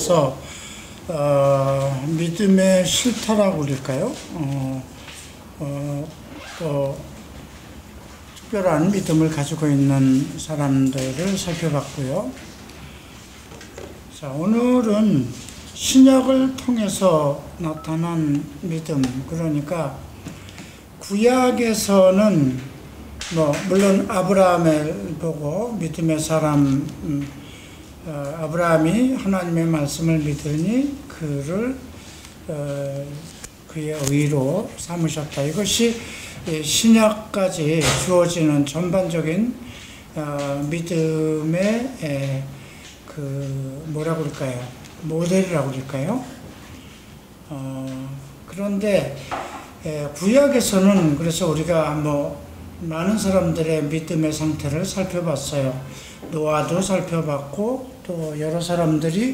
통해서 믿음의 실타라고 그럴까요? 또 특별한 믿음을 가지고 있는 사람들을 살펴봤고요. 자, 오늘은 신약을 통해서 나타난 믿음, 그러니까 구약에서는 물론 아브라함을 보고 믿음의 사람, 아브라함이 하나님의 말씀을 믿으니 그를 그의 의로 삼으셨다. 이것이 신약까지 주어지는 전반적인 믿음의 뭐라고 그럴까요? 모델이라고 그럴까요? 그런데 구약에서는 그래서 우리가 많은 사람들의 믿음의 상태를 살펴봤어요. 노아도 살펴봤고 또 여러 사람들이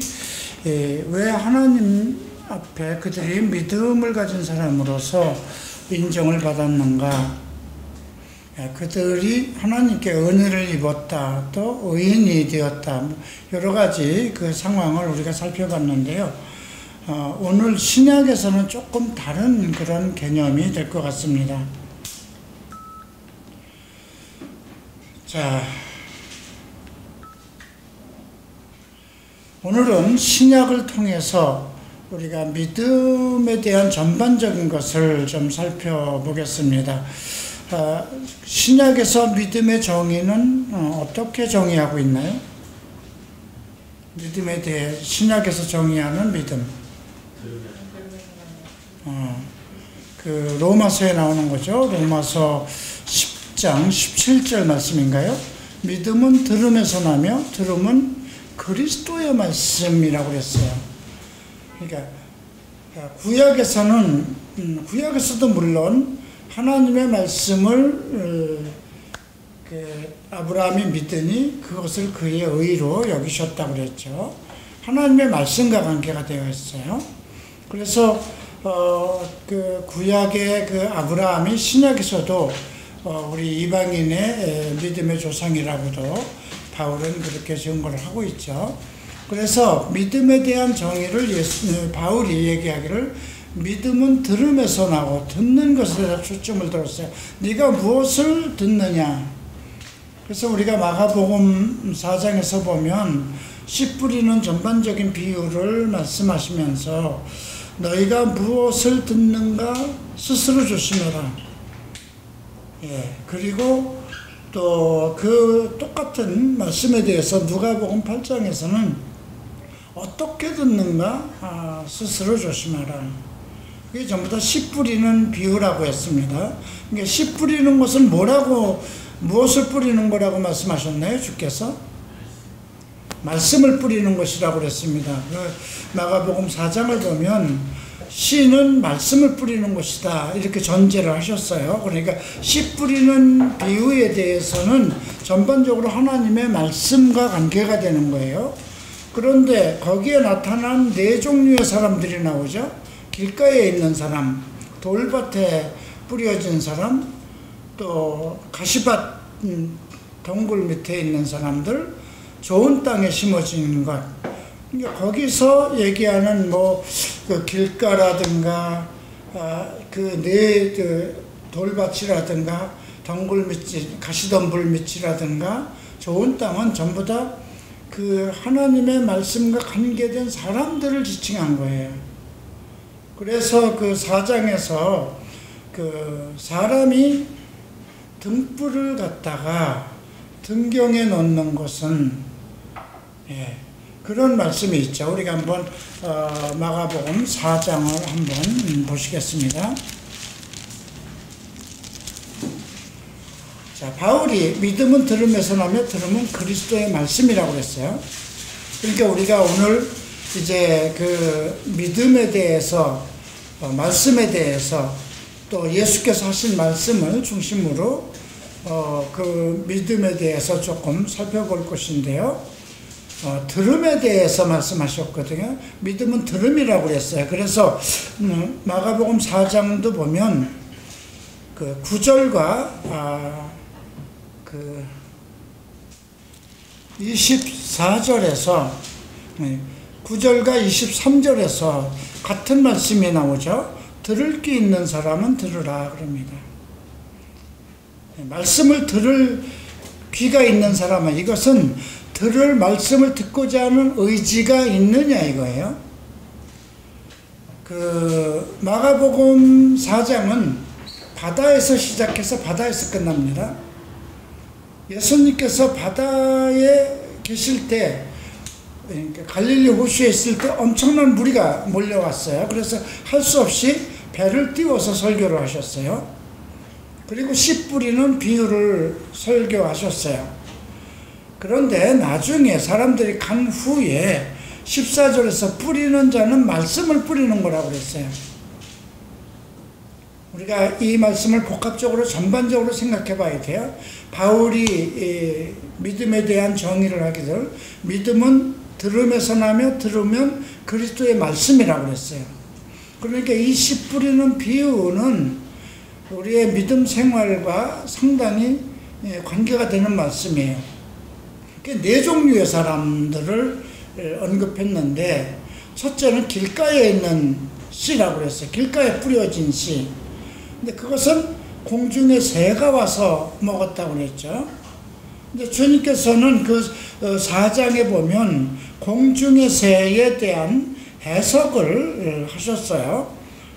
왜 하나님 앞에 그들이 믿음을 가진 사람으로서 인정을 받았는가, 그들이 하나님께 은혜를 입었다, 또 의인이 되었다, 여러 가지 그 상황을 우리가 살펴봤는데요. 오늘 신약에서는 조금 다른 그런 개념이 될 것 같습니다. 자, 오늘은 신약을 통해서 우리가 믿음에 대한 전반적인 것을 좀 살펴보겠습니다. 신약에서 믿음의 정의는 어떻게 정의하고 있나요? 믿음에 대해 신약에서 정의하는 믿음. 그 로마서에 나오는 거죠. 로마서 10장 17절 말씀인가요? 믿음은 들음에서 나며 들음은 그리스도의 말씀이라고 그랬어요. 그러니까 구약에서도 물론 하나님의 말씀을 아브라함이 믿으니 그것을 그의 의로 여기셨다고 그랬죠. 하나님의 말씀과 관계가 되어 있어요. 그래서 그 구약의 그 아브라함이 신약에서도 우리 이방인의 믿음의 조상이라고도 바울은 그렇게 증거를 하고 있죠. 그래서 믿음에 대한 정의를 바울이 얘기하기를 믿음은 들음에서 나고 듣는 것에 초점을 들었어요. 네가 무엇을 듣느냐. 그래서 우리가 마가복음 4장에서 보면 씨 뿌리는 전반적인 비유를 말씀하시면서 너희가 무엇을 듣는가 스스로 조심해라. 그리고 또 그 똑같은 말씀에 대해서 누가복음 8장에서는 어떻게 듣는가 스스로 조심하라. 그게 전부 다 씨 뿌리는 비유라고 했습니다. 그러니까 씨 뿌리는 것은 무엇을 뿌리는 거라고 말씀하셨나요? 주께서? 말씀을 뿌리는 것이라고 그랬습니다. 마가복음 4장을 보면 씨는 말씀을 뿌리는 것이다 이렇게 전제를 하셨어요. 그러니까 씨 뿌리는 비유에 대해서는 전반적으로 하나님의 말씀과 관계가 되는 거예요. 그런데 거기에 나타난 네 종류의 사람들이 나오죠. 길가에 있는 사람, 돌밭에 뿌려진 사람, 또 가시밭 덩굴 밑에 있는 사람들, 좋은 땅에 심어진 것. 그러니까 거기서 얘기하는 그 길가라든가 그 돌밭이라든가 덩굴 밑, 가시덤불 밑이라든가 좋은 땅은 전부 다 그 하나님의 말씀과 관계된 사람들을 지칭한 거예요. 그래서 그 4장에서 그 사람이 등불을 갖다가 등경에 놓는 것은 그런 말씀이 있죠. 우리가 한번 마가복음 4장을 한번 보시겠습니다. 자, 바울이 믿음은 들음에서 나며 들음은 그리스도의 말씀이라고 그랬어요. 그러니까 우리가 오늘 이제 그 믿음에 대해서 말씀에 대해서 또 예수께서 하신 말씀을 중심으로 그 믿음에 대해서 조금 살펴볼 것인데요. 들음에 대해서 말씀하셨거든요. 믿음은 들음이라고 그랬어요. 그래서 마가복음 4장도 보면 그 9절과 그 24절에서 9절과 23절에서 같은 말씀이 나오죠. 들을 귀 있는 사람은 들으라 그럽니다. 말씀을 들을 귀가 있는 사람은, 이것은 들을 말씀을 듣고자 하는 의지가 있느냐 이거예요. 마가복음 4장은 바다에서 시작해서 바다에서 끝납니다. 예수님께서 바다에 계실 때, 갈릴리 호수에 있을 때 엄청난 무리가 몰려왔어요. 그래서 할 수 없이 배를 띄워서 설교를 하셨어요. 그리고 씨 뿌리는 비유를 설교하셨어요. 그런데 나중에 사람들이 간 후에 14절에서 뿌리는 자는 말씀을 뿌리는 거라고 그랬어요. 우리가 이 말씀을 복합적으로 전반적으로 생각해 봐야 돼요. 바울이 믿음에 대한 정의를 하기를, 믿음은 들음에서 나며 들으면 그리스도의 말씀이라고 그랬어요. 그러니까 이 씨 뿌리는 비유는 우리의 믿음 생활과 상당히 관계가 되는 말씀이에요. 네 종류의 사람들을 언급했는데, 첫째는 길가에 있는 씨라고 그랬어요. 길가에 뿌려진 씨. 근데 그것은 공중의 새가 와서 먹었다고 그랬죠. 근데 주님께서는 그 4장에 보면 공중의 새에 대한 해석을 하셨어요.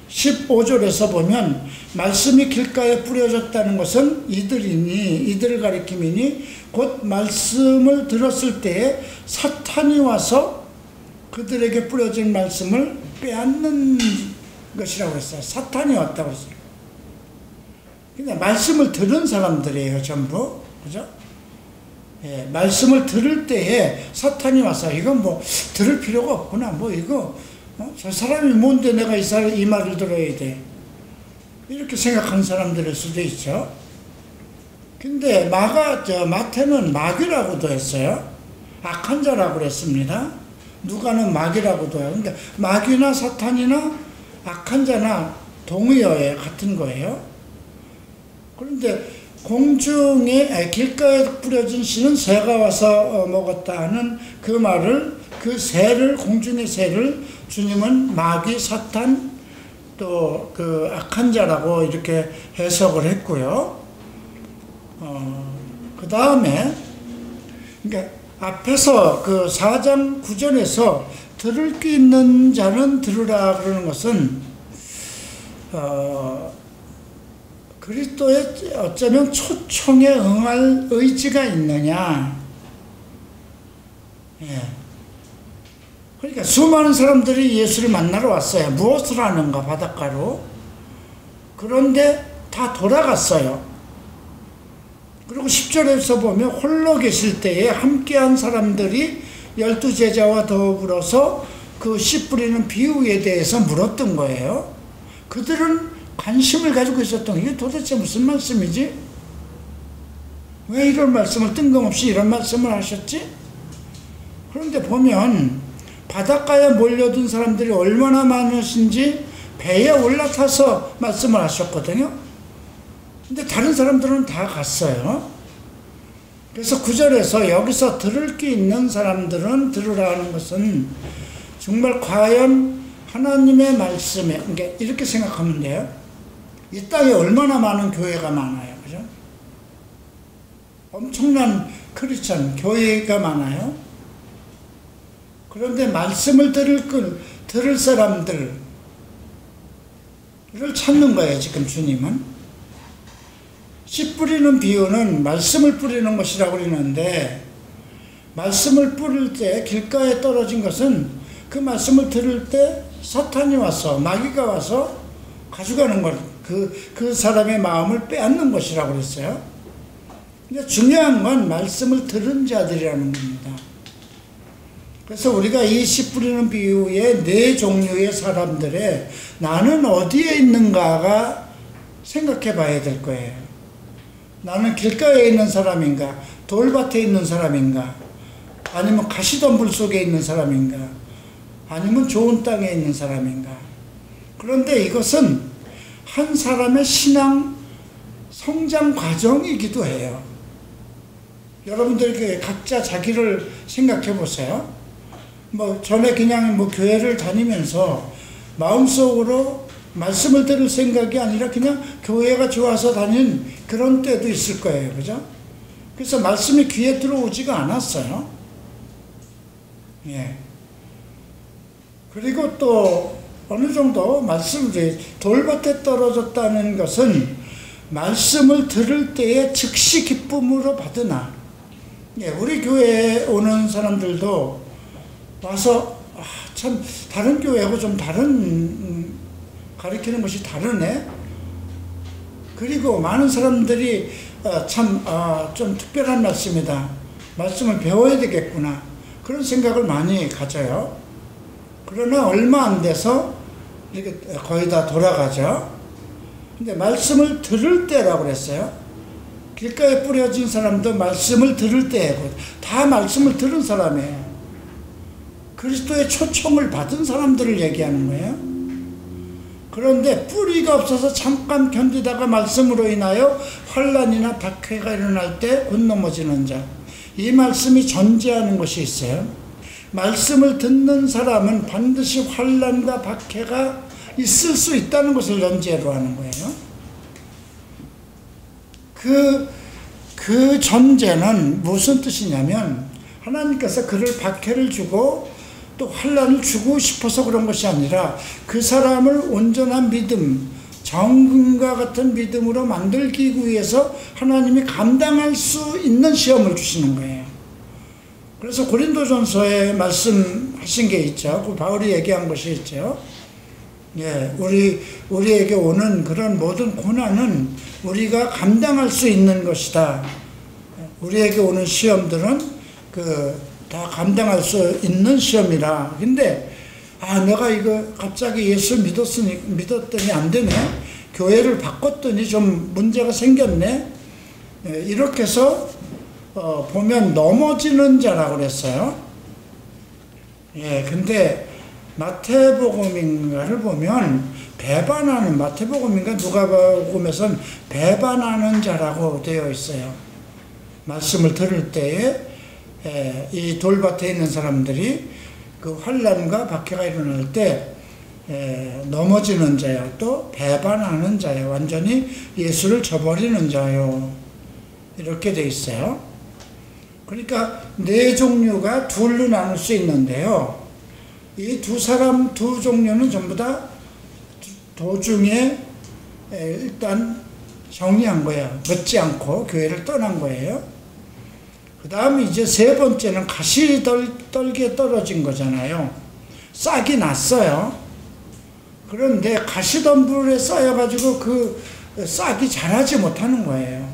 15절에서 보면 말씀이 길가에 뿌려졌다는 것은 이들을 가리킴이니 곧 말씀을 들었을 때에 사탄이 와서 그들에게 뿌려진 말씀을 빼앗는 것이라고 했어요. 사탄이 왔다고 했어요. 그냥 말씀을 들은 사람들이에요, 전부. 그죠? 예, 말씀을 들을 때에 사탄이 와서 이건 뭐 들을 필요가 없구나. 뭐 이거 저 사람이 뭔데 내가 이 말을 들어야 돼. 이렇게 생각하는 사람들일 수도 있죠. 근데 마태는 마귀라고도 했어요. 악한 자라고 그랬습니다. 누가는 마귀라고도 해요. 그러니까 마귀나 사탄이나 악한 자나 동의어에 같은 거예요. 그런데 공중에 길가에 뿌려진 씨는 새가 와서 먹었다 하는 그 말을, 그 새를, 공중의 새를 주님은 마귀, 사탄, 또 그 악한 자라고 이렇게 해석을 했고요. 그 다음에 그러니까 앞에서 그 4장 9절에서 들을 귀 있는 자는 들으라 그러는 것은 그리스도의 어쩌면 초청에 응할 의지가 있느냐. 예. 그러니까 수많은 사람들이 예수를 만나러 왔어요. 무엇을 하는가, 바닷가로. 그런데 다 돌아갔어요. 그리고 10절에서 보면 홀로 계실 때에 함께한 사람들이 12제자와 더불어서 그 씨 뿌리는 비유에 대해서 물었던 거예요. 그들은 관심을 가지고 있었던, 이게 도대체 무슨 말씀이지? 왜 이런 말씀을, 뜬금없이 이런 말씀을 하셨지? 그런데 보면 바닷가에 몰려든 사람들이 얼마나 많으신지 배에 올라타서 말씀을 하셨거든요. 근데 다른 사람들은 다 갔어요. 그래서 9절에서 여기서 들을 귀 있는 사람들은 들으라 하는 것은 정말 과연 하나님의 말씀에, 그러니까 이렇게 생각하면 돼요. 이 땅에 얼마나 많은 교회가 많아요. 그죠? 엄청난 크리스천 교회가 많아요. 그런데 말씀을 들을 사람들을 찾는 거예요, 지금 주님은. 씨 뿌리는 비유는 말씀을 뿌리는 것이라고 그러는데, 말씀을 뿌릴 때 길가에 떨어진 것은 그 말씀을 들을 때 사탄이 와서, 마귀가 와서 가져가는 것, 그 사람의 마음을 빼앗는 것이라고 그랬어요. 근데 중요한 건 말씀을 들은 자들이라는 겁니다. 그래서 우리가 이 씨 뿌리는 비유의 네 종류의 사람들의 나는 어디에 있는가가 생각해 봐야 될 거예요. 나는 길가에 있는 사람인가, 돌밭에 있는 사람인가, 아니면 가시덤불 속에 있는 사람인가, 아니면 좋은 땅에 있는 사람인가. 그런데 이것은 한 사람의 신앙 성장 과정이기도 해요. 여러분들에게 각자 자기를 생각해 보세요. 뭐 전에 그냥 뭐 교회를 다니면서 마음속으로 말씀을 들을 생각이 아니라 그냥 교회가 좋아서 다닌 그런 때도 있을 거예요. 그죠? 그래서 말씀이 귀에 들어오지가 않았어요. 예. 그리고 또 어느 정도 말씀이 돌밭에 떨어졌다는 것은 말씀을 들을 때에 즉시 기쁨으로 받으나, 예, 우리 교회에 오는 사람들도 와서 참 다른 교회하고 좀 다른 가르치는 것이 다르네. 그리고 많은 사람들이 참 좀 특별한 말씀이다. 말씀을 배워야 되겠구나. 그런 생각을 많이 가져요. 그러나 얼마 안 돼서 이렇게 거의 다 돌아가죠. 근데 말씀을 들을 때라고 그랬어요. 길가에 뿌려진 사람도 말씀을 들을 때고 다 말씀을 들은 사람이에요. 그리스도의 초청을 받은 사람들을 얘기하는 거예요. 그런데 뿌리가 없어서 잠깐 견디다가 말씀으로 인하여 환난이나 박해가 일어날 때 곧 넘어지는 자. 이 말씀이 전제하는 것이 있어요. 말씀을 듣는 사람은 반드시 환난과 박해가 있을 수 있다는 것을 전제로 하는 거예요. 그 전제는 무슨 뜻이냐면 하나님께서 그를 박해를 주고 또 환난을 주고 싶어서 그런 것이 아니라 그 사람을 온전한 믿음, 정금과 같은 믿음으로 만들기 위해서 하나님이 감당할 수 있는 시험을 주시는 거예요. 그래서 고린도전서에 말씀하신 게 있죠. 그 바울이 얘기한 것이 있죠. 예, 우리에게 오는 그런 모든 고난은 우리가 감당할 수 있는 것이다. 우리에게 오는 시험들은 다 감당할 수 있는 시험이라. 근데 내가 이거 갑자기 예수 믿었더니 안 되네. 교회를 바꿨더니 좀 문제가 생겼네. 이렇게 해서 보면 넘어지는 자라고 그랬어요. 예, 근데 마태복음인가를 보면 배반하는, 마태복음인가 누가복음에서는 배반하는 자라고 되어 있어요. 말씀을 들을 때에 이 돌밭에 있는 사람들이 그 환난과 박해가 일어날 때 넘어지는 자요, 또 배반하는 자요, 완전히 예수를 저버리는 자요, 이렇게 돼 있어요. 그러니까 네 종류가 둘로 나눌 수 있는데요. 이 두 종류는 전부 다 도중에 일단 정리한 거예요. 묻지 않고 교회를 떠난 거예요. 그 다음에 이제 세 번째는 가시떨기에 떨어진 거잖아요. 싹이 났어요. 그런데 가시덤불에 쌓여가지고 그 싹이 자라지 못하는 거예요.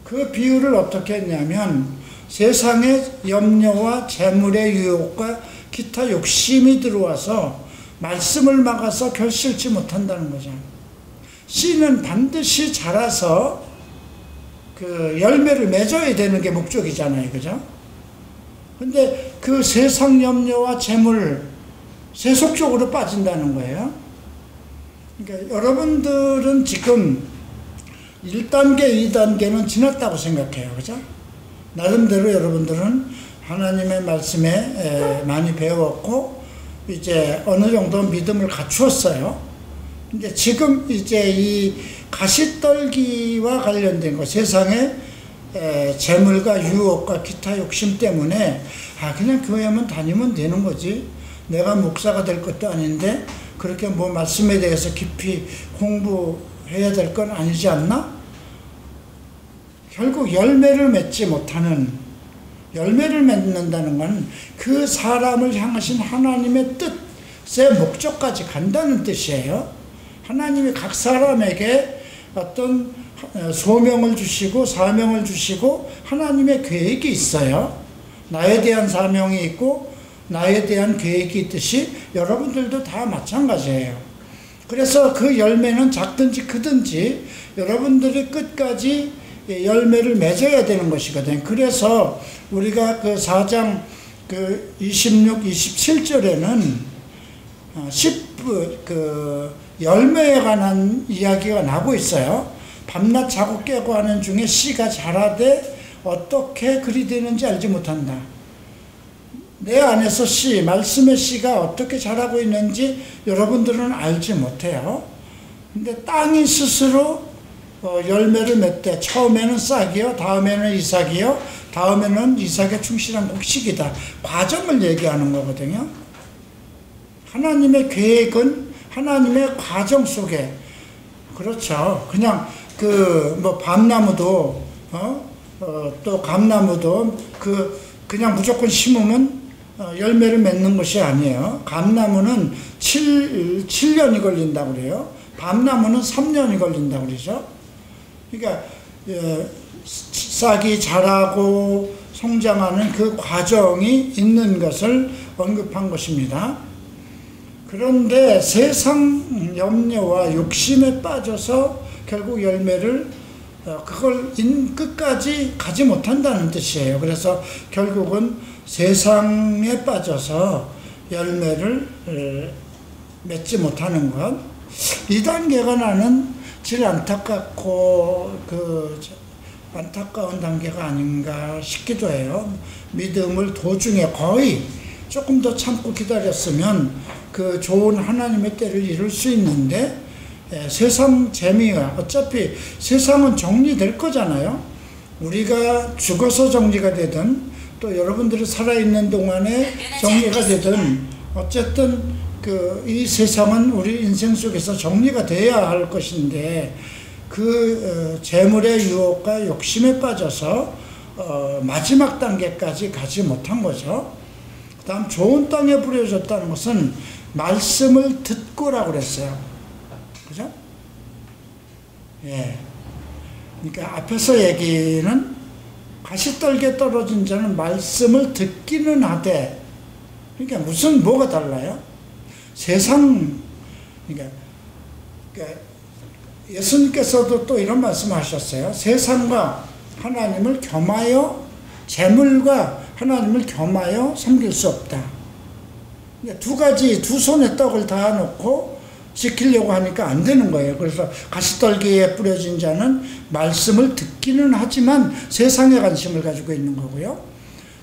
그 비유를 어떻게 했냐면 세상의 염려와 재물의 유혹과 기타 욕심이 들어와서 말씀을 막아서 결실치 못한다는 거죠. 씨는 반드시 자라서 그 열매를 맺어야 되는 게 목적이잖아요. 그죠? 근데 그 세상 염려와 재물, 세속적으로 빠진다는 거예요. 그러니까 여러분들은 지금 1단계, 2단계는 지났다고 생각해요. 그죠? 나름대로 여러분들은 하나님의 말씀에 많이 배웠고, 이제 어느 정도 믿음을 갖추었어요. 근데 지금 이제 이 가시떨기와 관련된 것, 세상의 재물과 유혹과 기타 욕심 때문에 그냥 교회만 다니면 되는 거지, 내가 목사가 될 것도 아닌데 그렇게 뭐 말씀에 대해서 깊이 공부해야 될 건 아니지 않나? 결국 열매를 맺지 못하는, 열매를 맺는다는 건 그 사람을 향하신 하나님의 뜻의 목적까지 간다는 뜻이에요. 하나님이 각 사람에게 어떤 소명을 주시고 사명을 주시고 하나님의 계획이 있어요. 나에 대한 사명이 있고 나에 대한 계획이 있듯이 여러분들도 다 마찬가지예요. 그래서 그 열매는 작든지 크든지 여러분들이 끝까지 열매를 맺어야 되는 것이거든요. 그래서 우리가 그 4장 그 26, 27절에는 열매에 관한 이야기가 나고 있어요. 밤낮 자고 깨고 하는 중에 씨가 자라되 어떻게 그리 되는지 알지 못한다. 내 안에서 씨, 말씀의 씨가 어떻게 자라고 있는지 여러분들은 알지 못해요. 근데 땅이 스스로 열매를 맺되 처음에는 싹이요, 다음에는 이삭이요, 다음에는 이삭의 충실한 곡식이다. 과정을 얘기하는 거거든요. 하나님의 계획은 하나님의 과정 속에, 그렇죠. 그냥 밤나무도 또 감나무도 그냥 무조건 심으면 열매를 맺는 것이 아니에요. 감나무는 7년이 걸린다고 그래요. 밤나무는 3년이 걸린다고 그러죠. 그러니까 싹이 자라고 성장하는 그 과정이 있는 것을 언급한 것입니다. 그런데 세상 염려와 욕심에 빠져서 결국 열매를 그걸 끝까지 가지 못한다는 뜻이에요. 그래서 결국은 세상에 빠져서 열매를 맺지 못하는 것, 이 단계가 나는 제일 안타깝고 안타까운 단계가 아닌가 싶기도 해요. 믿음을 도중에 거의 조금 더 참고 기다렸으면 그 좋은 하나님의 때를 이룰 수 있는데, 세상 재미가, 어차피 세상은 정리될 거잖아요. 우리가 죽어서 정리가 되든 또 여러분들이 살아있는 동안에 정리가 되든 어쨌든 이 세상은 우리 인생 속에서 정리가 돼야 할 것인데, 재물의 유혹과 욕심에 빠져서 마지막 단계까지 가지 못한 거죠. 그 다음 좋은 땅에 뿌려졌다는 것은 말씀을 듣고라고 그랬어요. 그죠? 예. 그러니까 앞에서 얘기는 가시떨기에 떨어진 자는 말씀을 듣기는 하되, 그러니까 뭐가 달라요? 그러니까 예수님께서도 또 이런 말씀을 하셨어요. 세상과 하나님을 겸하여, 재물과 하나님을 겸하여 섬길 수 없다. 두 손에 떡을 다 놓고 지키려고 하니까 안 되는 거예요. 그래서 가시떨기에 뿌려진 자는 말씀을 듣기는 하지만 세상에 관심을 가지고 있는 거고요.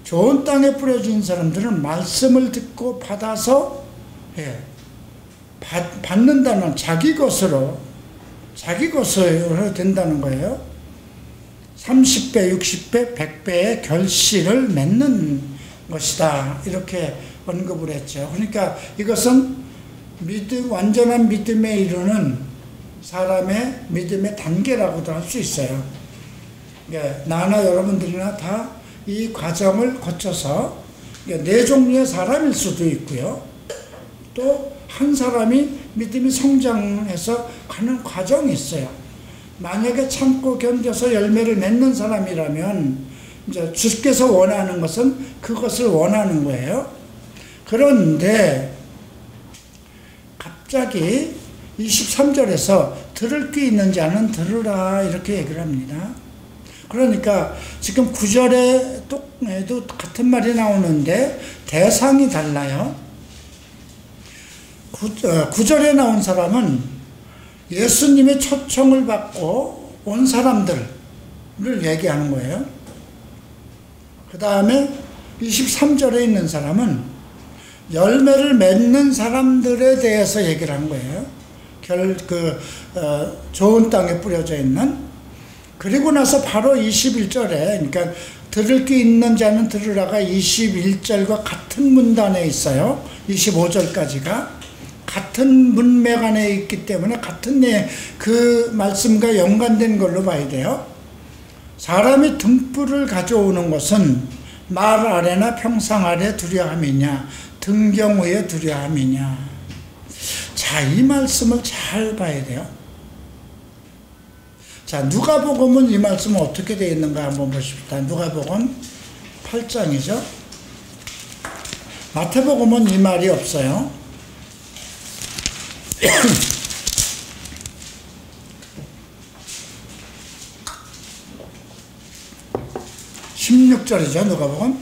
좋은 땅에 뿌려진 사람들은 말씀을 듣고 받아서 받는다는 자기 것으로 된다는 거예요. 30배, 60배, 100배의 결실을 맺는 것이다. 이렇게 언급을 했죠. 그러니까 이것은 완전한 믿음에 이르는 사람의 믿음의 단계라고도 할 수 있어요. 나나 여러분들이나 다 이 과정을 거쳐서 네 종류의 사람일 수도 있고요. 또 한 사람이 믿음이 성장해서 가는 과정이 있어요. 만약에 참고 견뎌서 열매를 맺는 사람이라면 이제 주께서 원하는 것은 그것을 원하는 거예요. 그런데 갑자기 23절에서 들을 귀 있는 자는 들으라 이렇게 얘기를 합니다. 그러니까 지금 9절에도 같은 말이 나오는데 대상이 달라요. 9절에 나온 사람은 예수님의 초청을 받고 온 사람들을 얘기하는 거예요. 그 다음에 23절에 있는 사람은 열매를 맺는 사람들에 대해서 얘기를 한 거예요. 좋은 땅에 뿌려져 있는. 그리고 나서 바로 21절에, 그러니까 들을 귀 있는 자는 들으라가 21절과 같은 문단에 있어요. 25절까지가. 같은 문맥 안에 있기 때문에 같은 그 말씀과 연관된 걸로 봐야 돼요. 사람이 등불을 가져오는 것은 말 아래나 평상 아래 두려함이냐, 등경 위에 두려함이냐. 자, 이 말씀을 잘 봐야 돼요. 자, 누가복음은 이 말씀은 어떻게 되어 있는가 한번 보십시다. 누가복음 8장이죠. 마태복음은 이 말이 없어요. 16절이죠. 누가복음.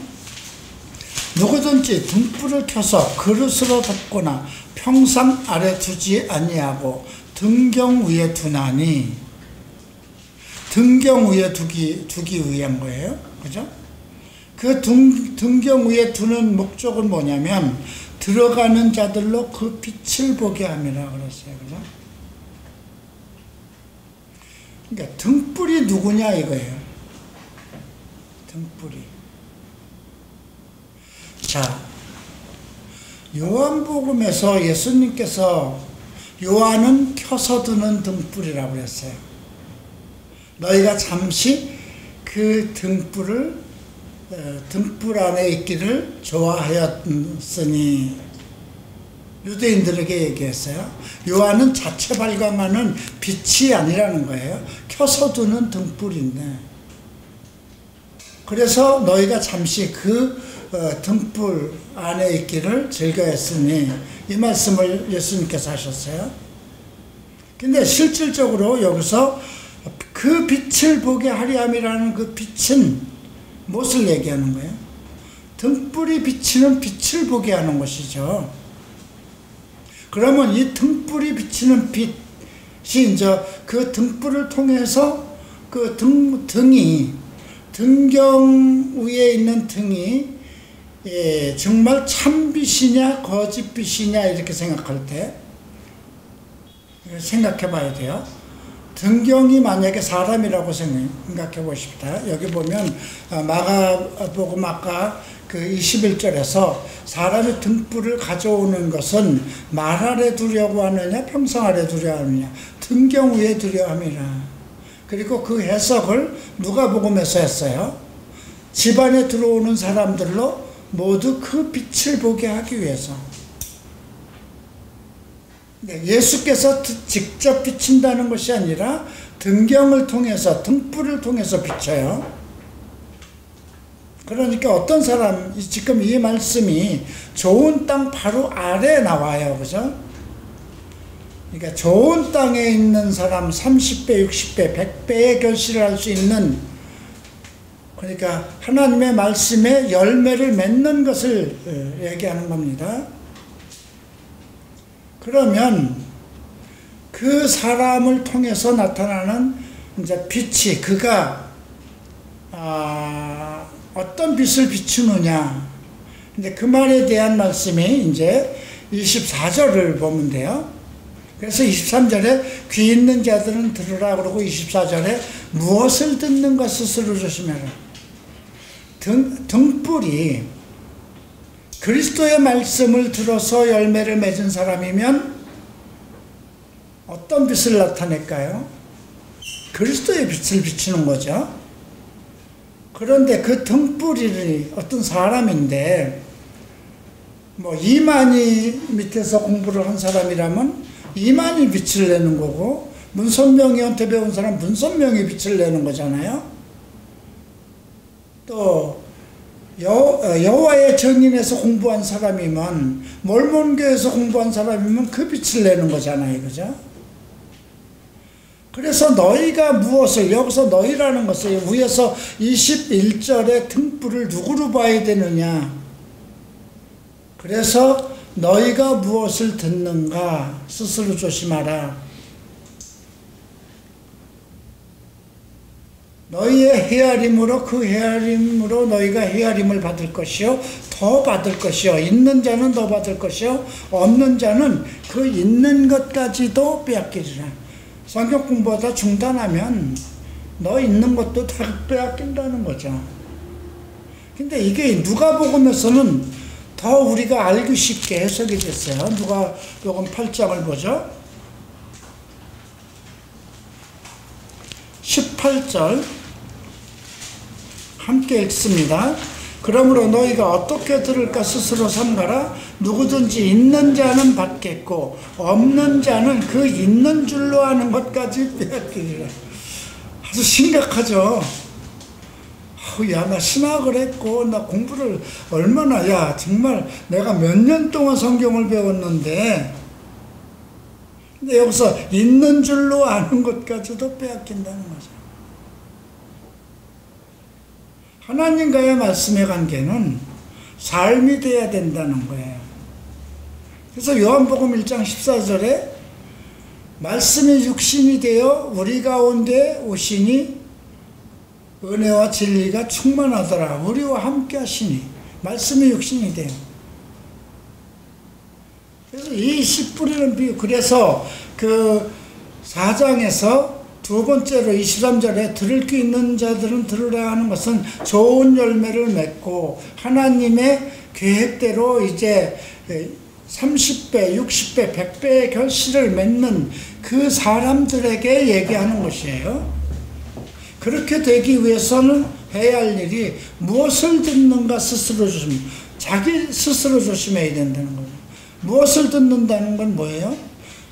누구든지 등불을 켜서 그릇으로 덮거나 평상 아래 두지 아니하고 등경 위에 두나니, 등경 위에 두기 위한 거예요. 그죠? 그 등경 위에 두는 목적은 뭐냐면 들어가는 자들로 그 빛을 보게 함이라 그랬어요. 그죠? 그러니까 등불이 누구냐 이거예요. 등불이. 자, 요한복음에서 예수님께서 요한은 켜서 두는 등불이라고 그랬어요. 너희가 잠시 그 등불 안에 있기를 좋아하였으니, 유대인들에게 얘기했어요. 요한은 자체 발광하는 빛이 아니라는 거예요. 켜서 두는 등불인데, 그래서 너희가 잠시 그 등불 안에 있기를 즐거했으니, 이 말씀을 예수님께서 하셨어요. 근데 실질적으로 여기서 그 빛을 보게 하려 함이라는 그 빛은 무엇을 얘기하는 거예요? 등불이 비치는 빛을 보게 하는 것이죠. 그러면 이 등불이 비치는 빛이 이제 그 등불을 통해서 그 등경 위에 있는 등이 정말 참빛이냐 거짓빛이냐 이렇게 생각할 때 생각해 봐야 돼요. 등경이 만약에 사람이라고 생각해 보십시다. 여기 보면 마가복음 아까 그 21절에서 사람이 등불을 가져오는 것은 말 아래 두려고 하느냐 평상 아래 두려 하느냐, 등경 위에 두려 함이라. 그리고 그 해석을 누가복음에서 했어요. 집안에 들어오는 사람들로 모두 그 빛을 보게 하기 위해서. 예수께서 직접 비친다는 것이 아니라 등경을 통해서, 등불을 통해서 비쳐요. 그러니까 어떤 사람, 지금 이 말씀이 좋은 땅 바로 아래에 나와요. 그죠? 그러니까 좋은 땅에 있는 사람 30배, 60배, 100배의 결실을 할 수 있는, 그러니까 하나님의 말씀에 열매를 맺는 것을 얘기하는 겁니다. 그러면 그 사람을 통해서 나타나는 이제 빛이, 그가 어떤 빛을 비추느냐. 근데 그 말에 대한 말씀이 이제 24절을 보면 돼요. 그래서 23절에 귀 있는 자들은 들으라 그러고, 24절에 무엇을 듣는가 스스로 조심해라. 등불이 그리스도의 말씀을 들어서 열매를 맺은 사람이면 어떤 빛을 나타낼까요? 그리스도의 빛을 비추는 거죠. 그런데 그 등불이 어떤 사람인데, 뭐 이만희 밑에서 공부를 한 사람이라면 이만희 빛을 내는 거고, 문선명이한테 배운 사람 문선명이 빛을 내는 거잖아요. 또 여호와의 증인에서 공부한 사람이면, 몰몬교에서 공부한 사람이면 그 빛을 내는 거잖아요. 그죠? 그래서 너희가 무엇을, 여기서 너희라는 것을 위에서 21절에 등불을 누구로 봐야 되느냐. 그래서 너희가 무엇을 듣는가 스스로 조심하라. 너희의 헤아림으로, 그 헤아림으로 너희가 헤아림을 받을 것이요 더 받을 것이요, 있는 자는 더 받을 것이요 없는 자는 그 있는 것까지도 빼앗기리라. 성경 공부하다 중단하면 너 있는 것도 다 빼앗긴다는 거죠. 근데 이게 누가복음에서는 더 우리가 알기 쉽게 해석이 됐어요. 누가복음 8장을 보죠. 18절 함께 읽습니다. 그러므로 너희가 어떻게 들을까 스스로 삼가라. 누구든지 있는 자는 받겠고 없는 자는 그 있는 줄로 아는 것까지 빼앗기리라. 아주 심각하죠. 야, 나 신학을 했고 나 공부를 얼마나, 야 정말 내가 몇 년 동안 성경을 배웠는데, 근데 여기서 있는 줄로 아는 것까지도 빼앗긴다는 거죠. 하나님과의 말씀의 관계는 삶이 돼야 된다는 거예요. 그래서 요한복음 1장 14절에 말씀이 육신이 되어 우리 가운데 오시니 은혜와 진리가 충만하더라. 우리와 함께 하시니. 말씀이 육신이 돼요. 그래서 이 씨 뿌리는 비유, 그래서 그 4장에서 두 번째로 23절에 들을 귀 있는 자들은 들으라 하는 것은 좋은 열매를 맺고 하나님의 계획대로 이제 30배, 60배, 100배의 결실을 맺는 그 사람들에게 얘기하는 것이에요. 그렇게 되기 위해서는 해야 할 일이 무엇을 듣는가 스스로 자기 스스로 조심해야 된다는 거죠. 무엇을 듣는다는 건 뭐예요?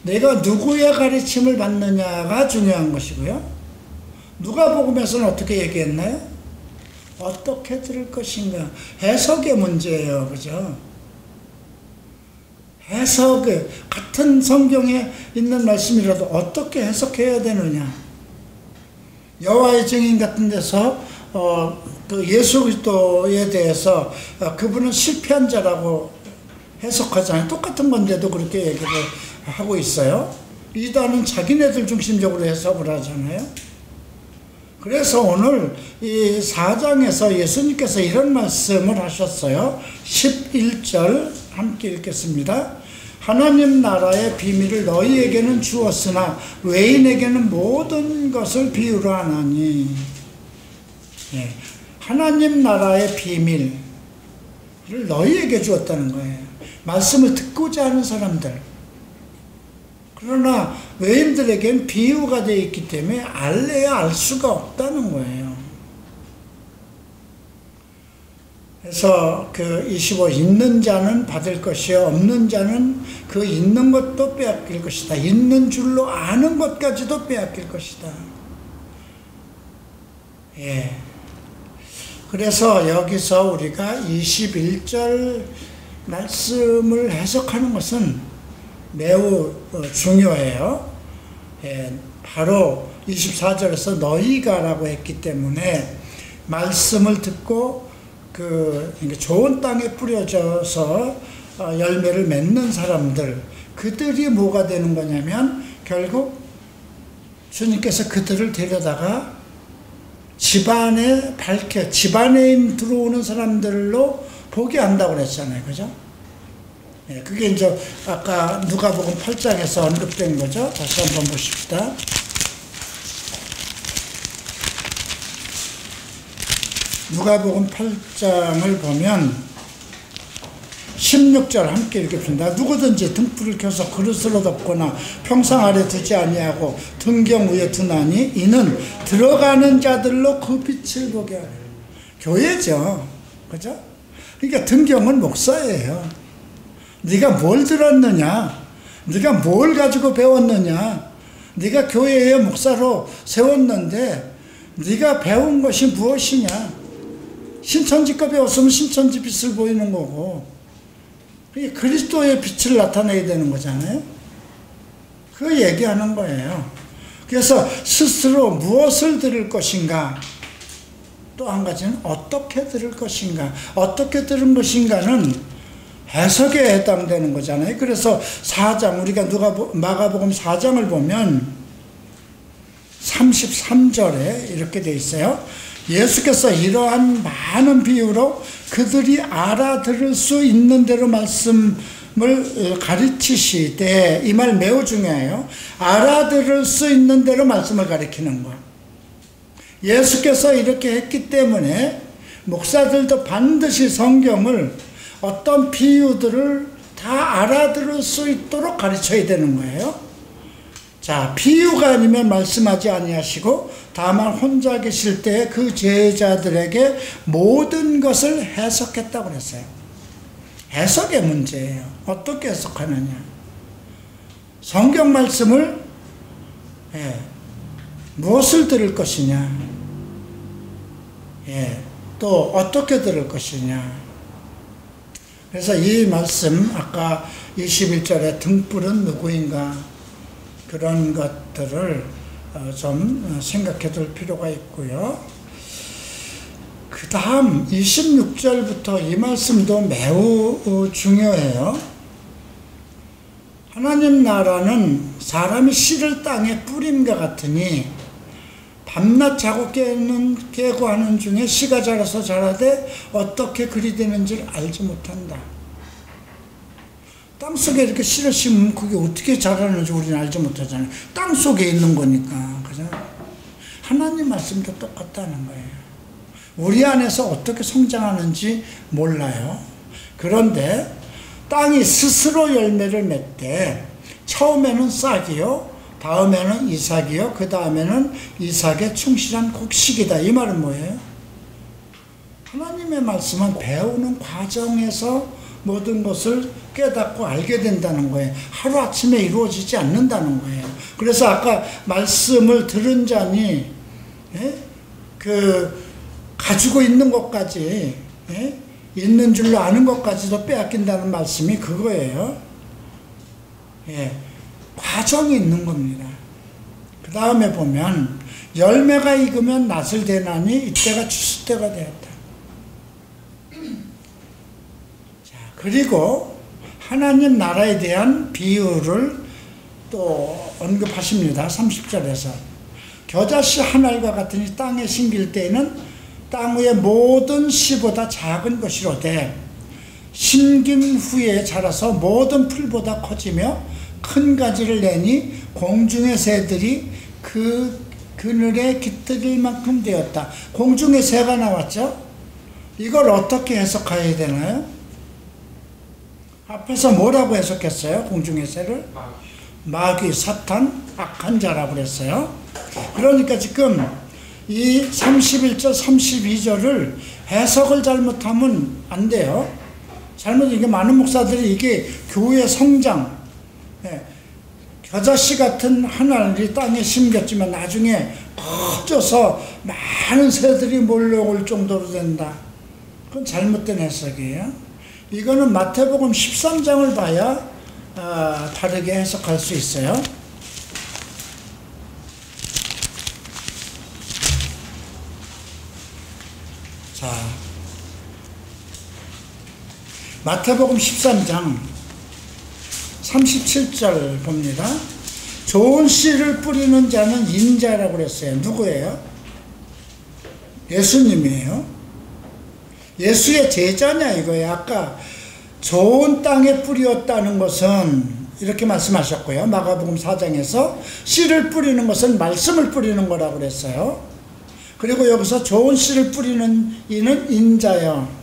내가 누구의 가르침을 받느냐가 중요한 것이고요. 누가복음에서는 어떻게 얘기했나요? 어떻게 들을 것인가. 해석의 문제예요. 그죠? 해석, 같은 성경에 있는 말씀이라도 어떻게 해석해야 되느냐. 여호와의 증인 같은 데서 그 예수 그리스도에 대해서 그분은 실패한 자라고 해석하잖아요. 똑같은 건데도 그렇게 얘기를 하고 있어요. 이단은 자기네들 중심적으로 해석을 하잖아요. 그래서 오늘 이 4장에서 예수님께서 이런 말씀을 하셨어요. 11절 함께 읽겠습니다. 하나님 나라의 비밀을 너희에게는 주었으나 외인에게는 모든 것을 비유로 하나니. 예, 하나님 나라의 비밀을 너희에게 주었다는 거예요. 말씀을 듣고자 하는 사람들. 그러나 외인들에겐 비유가 되어 있기 때문에 알래야 알 수가 없다는 거예요. 그래서 그 25, 있는 자는 받을 것이요 없는 자는 그 있는 것도 빼앗길 것이다. 있는 줄로 아는 것까지도 빼앗길 것이다. 예. 그래서 여기서 우리가 21절 말씀을 해석하는 것은 매우 중요해요. 예, 바로 24절에서 너희가라고 했기 때문에 말씀을 듣고 좋은 땅에 뿌려져서 열매를 맺는 사람들, 그들이 뭐가 되는 거냐면 결국 주님께서 그들을 데려다가 집안에 들어오는 사람들로 보게 한다고 그랬잖아요. 그죠? 예, 그게 이제 아까 누가복음 8장에서 언급된 거죠. 다시 한번 보십시다. 누가복음 8장을 보면 16절 함께 읽겠습니다. 누구든지 등불을 켜서 그릇으로 덮거나 평상 아래 두지 아니하고 등경 위에 두나니 이는 들어가는 자들로 그 빛을 보게 하려. 교회죠. 그죠? 그러니까 등경은 목사예요. 네가 뭘 들었느냐? 네가 뭘 가지고 배웠느냐? 네가 교회의 목사로 세웠는데 네가 배운 것이 무엇이냐? 신천지가 배웠으면 신천지 빛을 보이는 거고, 그게 그리스도의 빛을 나타내야 되는 거잖아요. 그 얘기하는 거예요. 그래서 스스로 무엇을 들을 것인가, 또 한 가지는 어떻게 들을 것인가. 어떻게 들은 것인가는 해석에 해당되는 거잖아요. 그래서 4장, 우리가 마가복음 4장을 보면 33절에 이렇게 돼 있어요. 예수께서 이러한 많은 비유로 그들이 알아들을 수 있는 대로 말씀을 가르치시되, 이 말 매우 중요해요. 알아들을 수 있는 대로 말씀을 가르치는 것. 예수께서 이렇게 했기 때문에 목사들도 반드시 성경을 어떤 비유들을 다 알아들을 수 있도록 가르쳐야 되는 거예요. 자, 비유가 아니면 말씀하지 아니하시고 다만 혼자 계실 때 그 제자들에게 모든 것을 해석했다고 그랬어요. 해석의 문제예요. 어떻게 해석하느냐. 성경 말씀을 무엇을 들을 것이냐, 또 어떻게 들을 것이냐. 그래서 이 말씀, 아까 21절에 등불은 누구인가, 그런 것들을 좀 생각해 둘 필요가 있고요. 그 다음 26절부터 이 말씀도 매우 중요해요. 하나님 나라는 사람이 씨를 땅에 뿌림과 같으니 밤낮 자고 깨고 하는 중에 씨가 자라서 자라되 어떻게 그리 되는지를 알지 못한다. 땅속에 이렇게 씨를 심으면 그게 어떻게 자라는지 우리는 알지 못하잖아요. 땅속에 있는 거니까. 그죠? 하나님 말씀도 똑같다는 거예요. 우리 안에서 어떻게 성장하는지 몰라요. 그런데 땅이 스스로 열매를 맺되 처음에는 싹이요, 다음에는 이삭이요, 그 다음에는 이삭의 충실한 곡식이다. 이 말은 뭐예요? 하나님의 말씀은 배우는 과정에서 모든 것을 깨닫고 알게 된다는 거예요. 하루아침에 이루어지지 않는다는 거예요. 그래서 아까 말씀을 들은 자니 가지고 있는 것까지 있는 줄로 아는 것까지도 빼앗긴다는 말씀이 그거예요. 과정이 있는 겁니다. 그 다음에 보면 열매가 익으면 낫을 대나니 이때가 추수 때가 되었다. 자, 그리고 하나님 나라에 대한 비유를 또 언급하십니다. 30절에서 겨자씨 한 알과 같으니 땅에 심길 때에는 땅 위의 모든 씨보다 작은 것이로되 심긴 후에 자라서 모든 풀보다 커지며 큰 가지를 내니 공중의 새들이 그 그늘에 깃들일 만큼 되었다. 공중의 새가 나왔죠? 이걸 어떻게 해석해야 되나요? 앞에서 뭐라고 해석했어요? 공중의 새를? 마귀, 사탄, 악한 자라고 그랬어요. 그러니까 지금 이 31절, 32절을 해석을 잘못하면 안 돼요. 이게 많은 목사들이 이게 교회의 성장, 겨자씨 같은 한 알이 땅에 심겼지만 나중에 커져서 많은 새들이 몰려올 정도로 된다. 그건 잘못된 해석이에요. 이거는 마태복음 13장을 봐야 다르게 해석할 수 있어요. 자, 마태복음 13장 37절 봅니다. 좋은 씨를 뿌리는 자는 인자라고 그랬어요. 누구예요? 예수님이에요. 예수의 제자냐 이거예요. 아까 좋은 땅에 뿌렸다는 것은 이렇게 말씀하셨고요. 마가복음 4장에서 씨를 뿌리는 것은 말씀을 뿌리는 거라고 그랬어요. 그리고 여기서 좋은 씨를 뿌리는 이는 인자요.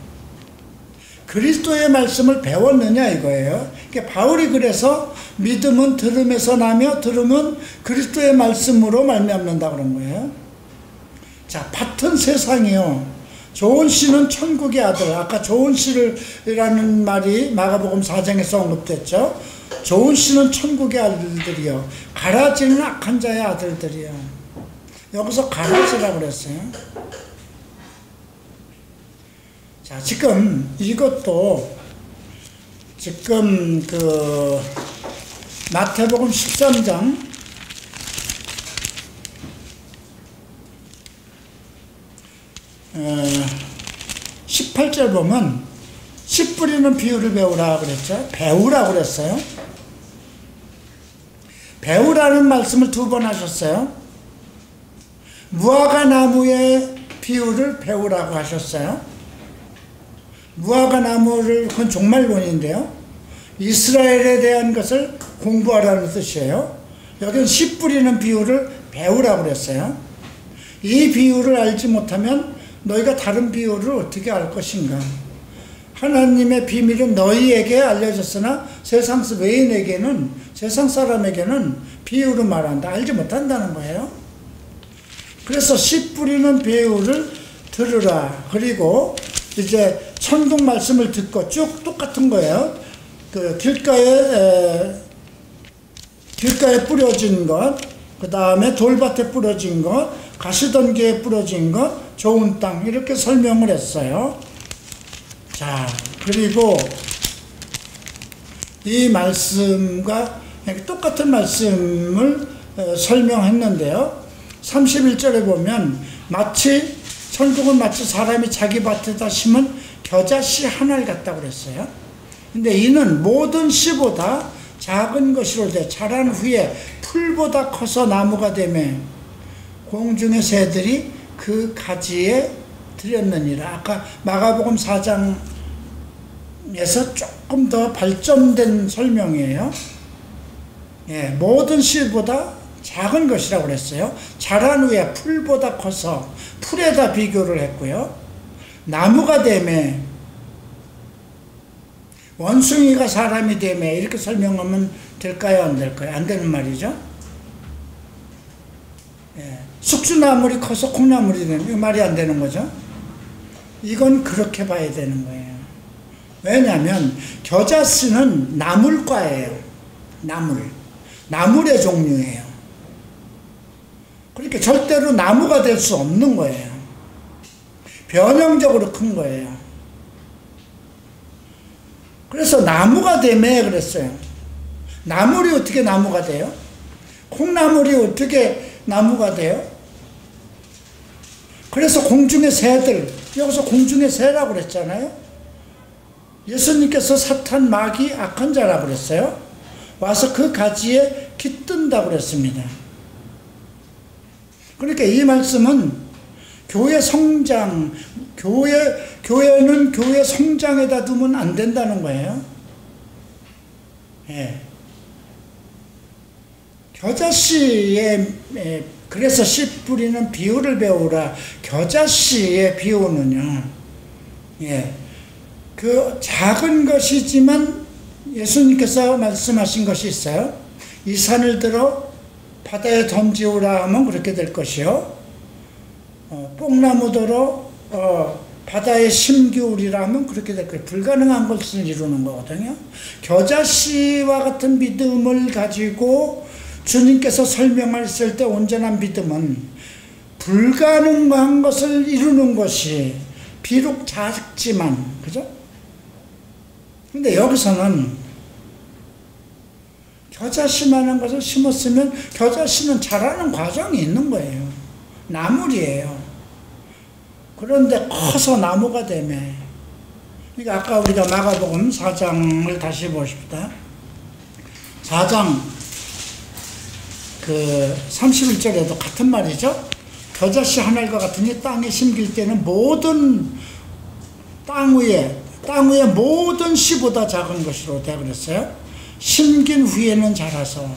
그리스도의 말씀을 배웠느냐 이거예요. 그러니까 바울이 그래서 믿음은 들음에서 나며 들음은 그리스도의 말씀으로 말미암는다 그런 거예요. 자, 밭은 세상이요. 좋은 씨는 천국의 아들. 아까 좋은 씨라는 말이 마가복음 4장에서 언급됐죠. 좋은 씨는 천국의 아들들이요. 가라지는 악한 자의 아들들이요. 여기서 가라지라고 그랬어요. 자, 지금 이것도 지금 마태복음 13장 18절 보면 씨 뿌리는 비유를 배우라 그랬죠. 배우라 그랬어요. 배우라는 말씀을 2번 하셨어요. 무화과 나무의 비유를 배우라고 하셨어요. 무화과 나무를 그건 종말론인데요. 이스라엘에 대한 것을 공부하라는 뜻이에요. 여기는 씨 뿌리는 비유를 배우라고 그랬어요. 이 비유를 알지 못하면 너희가 다른 비유를 어떻게 알 것인가? 하나님의 비밀은 너희에게 알려졌으나 세상 외인에게는, 세상 사람에게는 비유로 말한다. 알지 못한다는 거예요. 그래서 씨 뿌리는 비유를 들으라. 그리고 이제 천국 말씀을 듣고 쭉 똑같은 거예요. 그 길가에 뿌려진 것, 그 다음에 돌밭에 뿌려진 것, 가시던기에 뿌려진 것, 좋은 땅, 이렇게 설명을 했어요. 자, 그리고 이 말씀과 똑같은 말씀을 설명했는데요. 31절에 보면 천국은 마치 사람이 자기 밭에다 심은 겨자씨 한 알 같다고 그랬어요. 근데 이는 모든 씨보다 작은 것이로되 자란 후에 풀보다 커서 나무가 되며 공중의 새들이 그 가지에 들였느니라. 아까 마가복음 4장에서 조금 더 발전된 설명이에요. 예, 모든 씨보다 작은 것이라고 그랬어요. 자란 후에 풀보다 커서 풀에다 비교를 했고요. 나무가 되매 원숭이가 사람이 되매 이렇게 설명하면 될까요? 안 될까요? 안 되는 말이죠. 예, 숙주나물이 커서 콩나물이 되는, 이거 말이 안 되는 거죠. 이건 그렇게 봐야 되는 거예요. 왜냐하면 겨자씨는 나물과예요. 나물의 종류예요. 그러니까 절대로 나무가 될 수 없는 거예요. 변형적으로 큰 거예요. 그래서 나무가 되매 그랬어요. 나물이 어떻게 나무가 돼요? 콩나물이 어떻게 나무가 돼요? 그래서 공중의 새들, 여기서 공중의 새라고 그랬잖아요. 예수님께서 사탄, 마귀, 악한 자라고 그랬어요. 와서 그 가지에 깃든다고 그랬습니다. 그러니까 이 말씀은 교회 성장, 교회는 교회 성장에다 두면 안 된다는 거예요. 예. 겨자씨의, 그래서 씨 뿌리는 비유를 배우라. 겨자씨의 비유는요, 예, 그 작은 것이지만 예수님께서 말씀하신 것이 있어요. 이 산을 들어 바다에 던지오라 하면 그렇게 될 것이요. 뽕나무더러 바다에 심기울이라 하면 그렇게 될 거예요. 불가능한 것을 이루는 거거든요. 겨자씨와 같은 믿음을 가지고 주님께서 설명하실 때 온전한 믿음은 불가능한 것을 이루는 것이 비록 작지만, 그죠? 근데 여기서는 겨자씨만한 것을 심었으면 겨자씨는 자라는 과정이 있는 거예요. 나물이에요. 그런데 커서 나무가 되매. 그러니까 아까 우리가 마가복음 4장을 다시 보십시다. 4장 31절에도 같은 말이죠. 겨자씨 하늘과 같으니 땅에 심길 때는 모든 땅 위에 모든 씨보다 작은 것으로 되어 그랬어요. 심긴 후에는 자라서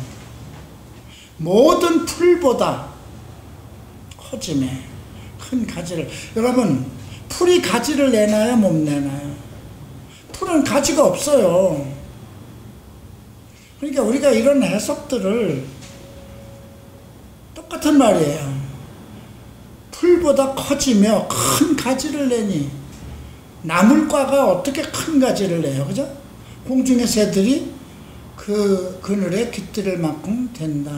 모든 풀보다 커지매 큰 가지를. 여러분, 풀이 가지를 내나요? 못 내나요? 풀은 가지가 없어요. 그러니까 우리가 이런 해석들을 똑같은 말이에요. 풀보다 커지며 큰 가지를 내니, 나물과가 어떻게 큰 가지를 내요? 그죠? 공중의 새들이 그 그늘에 깃들을 만큼 된다.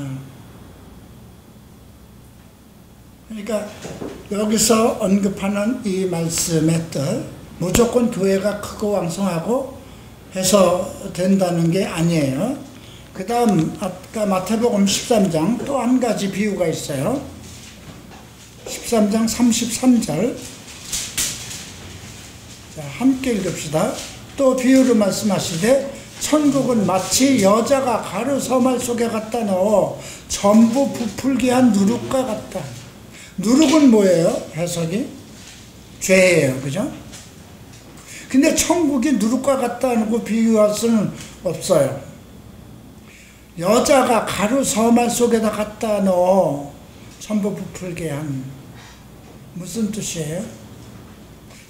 그러니까 여기서 언급하는 이 말씀의 뜻, 무조건 교회가 크고 왕성하고 해서 된다는 게 아니에요. 그 다음 아까 마태복음 13장 또 한 가지 비유가 있어요. 13장 33절, 자, 함께 읽읍시다. 또 비유를 말씀하시되 천국은 마치 여자가 가루 서말 속에 갖다 넣어 전부 부풀게 한 누룩과 같다. 누룩은 뭐예요? 해석이 죄예요, 그죠? 근데 천국이 누룩과 같다고 비유할 수는 없어요. 여자가 가루 서말 속에다 갖다 넣어 전부 부풀게 한, 무슨 뜻이에요?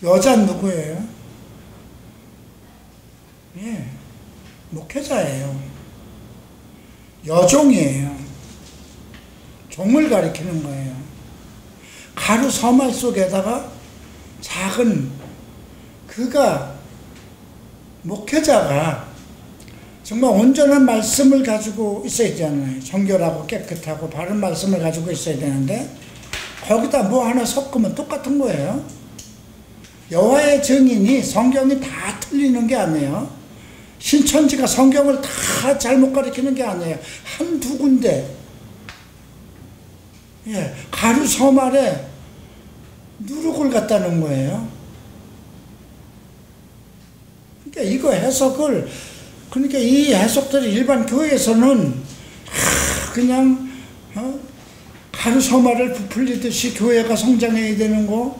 여자는 누구예요? 예, 목회자예요. 여종이에요. 종을 가리키는 거예요. 가루 서말 속에다가 작은, 그가, 목회자가 정말 온전한 말씀을 가지고 있어야 되잖아요. 정결하고 깨끗하고 바른 말씀을 가지고 있어야 되는데 거기다 뭐 하나 섞으면 똑같은 거예요. 여호와의 증인이 성경이 다 틀리는 게 아니에요. 신천지가 성경을 다 잘못 가르치는 게 아니에요. 한두 군데, 예, 가루 서말에 누룩을 갖다 놓은 거예요. 그러니까 이거 해석을, 그러니까 이 해석들이 일반 교회에서는 그냥 하루 소마를 부풀리듯이 교회가 성장해야 되는 거,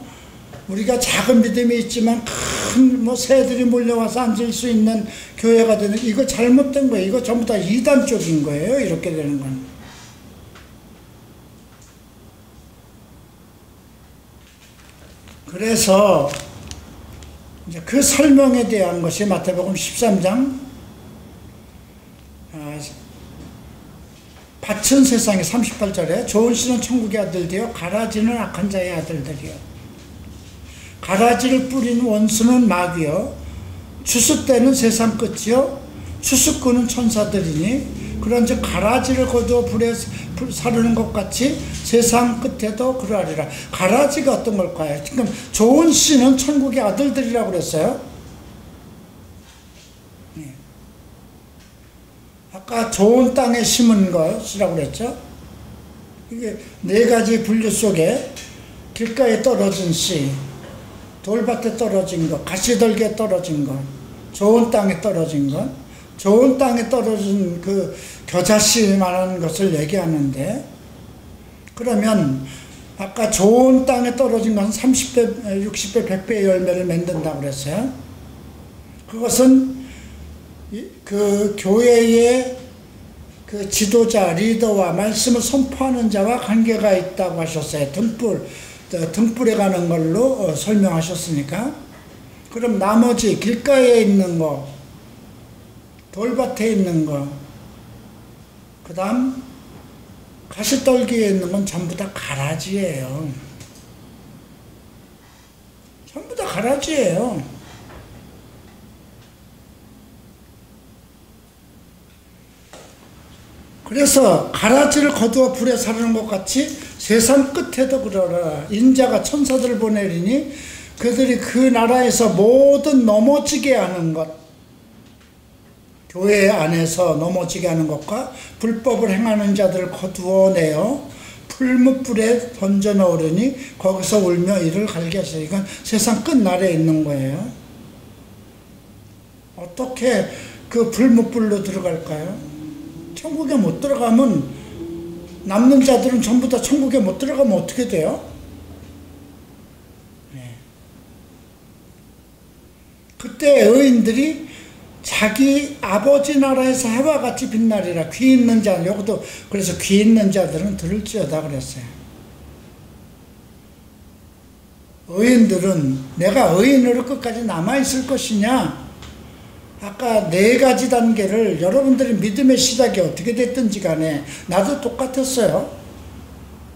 우리가 작은 믿음이 있지만 큰 뭐 새들이 몰려와서 앉을 수 있는 교회가 되는, 이거 잘못된 거예요. 이거 전부 다 이단적인 거예요. 이렇게 되는 건. 그래서 이제 그 설명에 대한 것이 마태복음 13장 밭은 세상에 38절에 좋은 씨는 천국의 아들되어 가라지는 악한 자의 아들들이요 가라지를 뿌리는 원수는 마귀요 추수 때는 세상 끝이요 추수꾼은 천사들이니 그런즉 가라지를 거두어 불에 사르는 것 같이 세상 끝에도 그러하리라. 가라지가 어떤 걸까요? 지금 좋은 씨는 천국의 아들들이라고 그랬어요. 아까 좋은 땅에 심은 것이라고 그랬죠. 이게 네 가지 분류 속에 길가에 떨어진 씨, 돌밭에 떨어진 것, 가시떨기에 떨어진 것, 좋은 땅에 떨어진 것, 좋은 땅에 떨어진 그 겨자씨 말하는 것을 얘기하는데, 그러면 아까 좋은 땅에 떨어진 것은 30배, 60배, 100배의 열매를 맺는다고 그랬어요. 그것은 그 교회의 그 지도자, 리더와 말씀을 선포하는 자와 관계가 있다고 하셨어요. 등불에 가는 걸로 설명하셨으니까. 그럼 나머지 길가에 있는 거, 돌밭에 있는 거, 그 다음 가시떨기에 있는 건 전부 다 가라지예요. 전부 다 가라지예요. 그래서 가라지를 거두어 불에 사르는 것 같이 세상 끝에도 그러라. 인자가 천사들을 보내리니 그들이 그 나라에서 모든 넘어지게 하는 것, 교회 안에서 넘어지게 하는 것과 불법을 행하는 자들을 거두어내어 풀무불에 던져 넣으려니 거기서 울며 이를 갈게 하시라. 이건 세상 끝날에 있는 거예요. 어떻게 그 불무불로 들어갈까요? 천국에 못 들어가면, 남는 자들은 전부 다 천국에 못 들어가면 어떻게 돼요? 네. 그때 의인들이 자기 아버지 나라에서 해와 같이 빛나리라. 귀 있는 자, 여기도 그래서 귀 있는 자들은 들을지어다 그랬어요. 의인들은 내가 의인으로 끝까지 남아있을 것이냐, 아까 네 가지 단계를 여러분들의 믿음의 시작이 어떻게 됐든지 간에 나도 똑같았어요.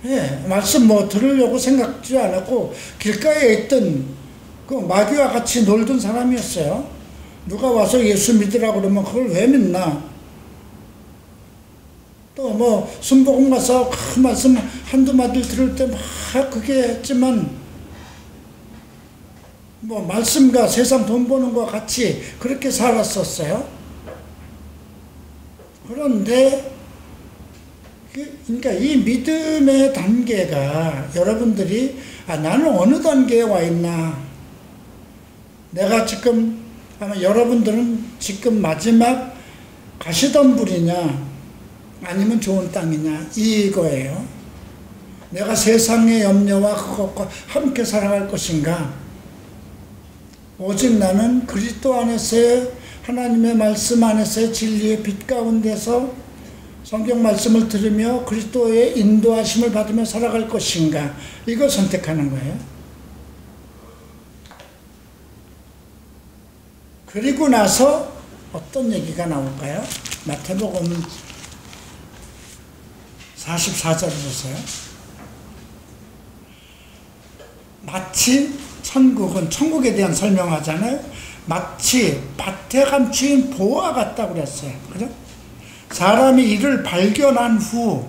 예, 말씀 뭐 들으려고 생각지 않았고 길가에 있던 그 마귀와 같이 놀던 사람이었어요. 누가 와서 예수 믿으라고 그러면 그걸 왜 믿나? 또 뭐 순복음 가서 그 말씀 한두 마디 들을 때 막 그게 했지만, 뭐 말씀과 세상 돈 버는 것과 같이 그렇게 살았었어요. 그런데 그러니까 이 믿음의 단계가 여러분들이 나는 어느 단계에 와 있나, 내가 지금 아마 여러분들은 지금 마지막 가시덤불이냐 아니면 좋은 땅이냐 이거예요. 내가 세상의 염려와 그것과 함께 살아갈 것인가, 오직 나는 그리스도 안에서의 하나님의 말씀 안에서의 진리의 빛 가운데서 성경 말씀을 들으며 그리스도의 인도하심을 받으며 살아갈 것인가, 이걸 선택하는 거예요. 그리고 나서 어떤 얘기가 나올까요? 마태복음 44절을 보세요. 마치 천국은, 천국에 대한 설명하잖아요. 마치 밭에 감추인 보화 같다고 그랬어요. 그죠? 사람이 이를 발견한 후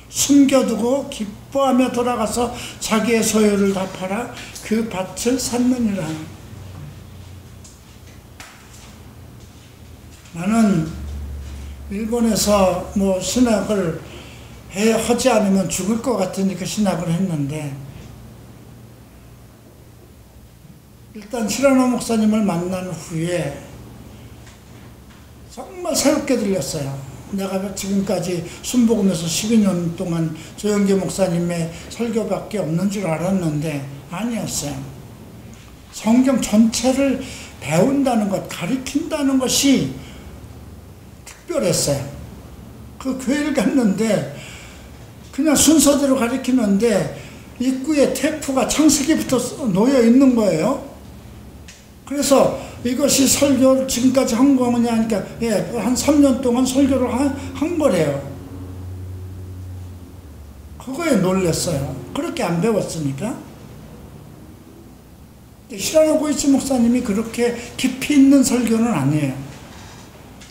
숨겨두고 기뻐하며 돌아가서 자기의 소유를 다 팔아 그 밭을 샀느니라. 나는 일본에서 뭐 신학을 하지 않으면 죽을 것 같으니까 신학을 했는데, 일단 시라노 목사님을 만난 후에 정말 새롭게 들렸어요. 내가 지금까지 순복음에서 12년 동안 조영기 목사님의 설교밖에 없는 줄 알았는데 아니었어요. 성경 전체를 배운다는 것, 가르친다는 것이 특별했어요. 그 교회를 갔는데 그냥 순서대로 가르치는데 입구에 테이프가 창세기부터 놓여 있는 거예요. 그래서 이것이 설교를 지금까지 한 거냐 하니까 한 3년 동안 설교를 한 거래요. 그거에 놀랐어요. 그렇게 안 배웠으니까. 시라노 고이치 목사님이 그렇게 깊이 있는 설교는 아니에요.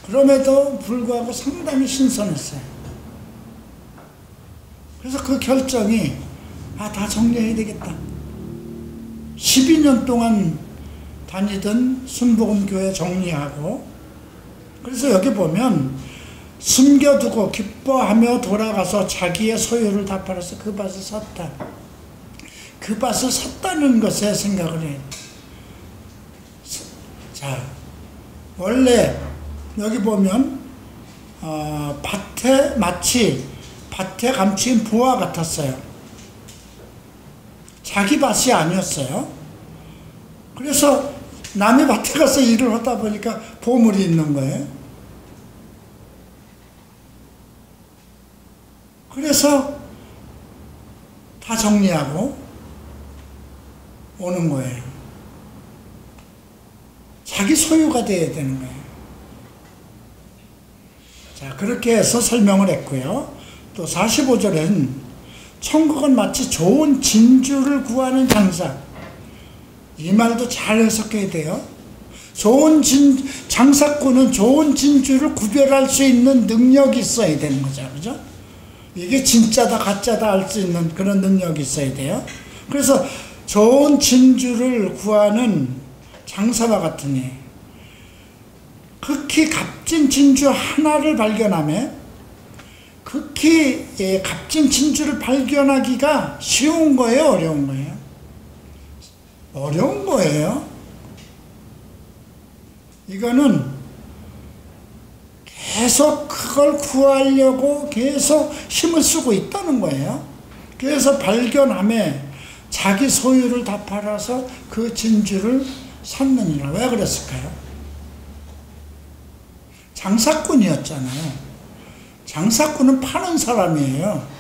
그럼에도 불구하고 상당히 신선했어요. 그래서 그 결정이 다 정리해야 되겠다. 12년 동안 다니던 순복음교회 정리하고, 그래서 여기 보면 숨겨두고 기뻐하며 돌아가서 자기의 소유를 다 팔아서 그 밭을 샀다. 그 밭을 샀다는 것에 생각을 해요. 자, 원래 여기 보면 밭에 마치 밭에 감추인 부와 같았어요. 자기 밭이 아니었어요. 그래서 남의 밭에 가서 일을 하다 보니까 보물이 있는 거예요. 그래서 다 정리하고 오는 거예요. 자기 소유가 돼야 되는 거예요. 자, 그렇게 해서 설명을 했고요. 또 45절엔 천국은 마치 좋은 진주를 구하는 장사. 이 말도 잘 해석해야 돼요. 장사꾼은 좋은 진주를 구별할 수 있는 능력이 있어야 되는 거죠. 그죠? 이게 진짜다, 가짜다 알 수 있는 그런 능력이 있어야 돼요. 그래서 좋은 진주를 구하는 장사와 같으니, 극히 값진 진주 하나를 발견하며, 극히 값진 진주를 발견하기가 쉬운 거예요? 어려운 거예요? 어려운 거예요. 이거는 계속 그걸 구하려고 계속 힘을 쓰고 있다는 거예요. 그래서 발견함에 자기 소유를 다 팔아서 그 진주를 샀느니라. 왜 그랬을까요? 장사꾼이었잖아요. 장사꾼은 파는 사람이에요.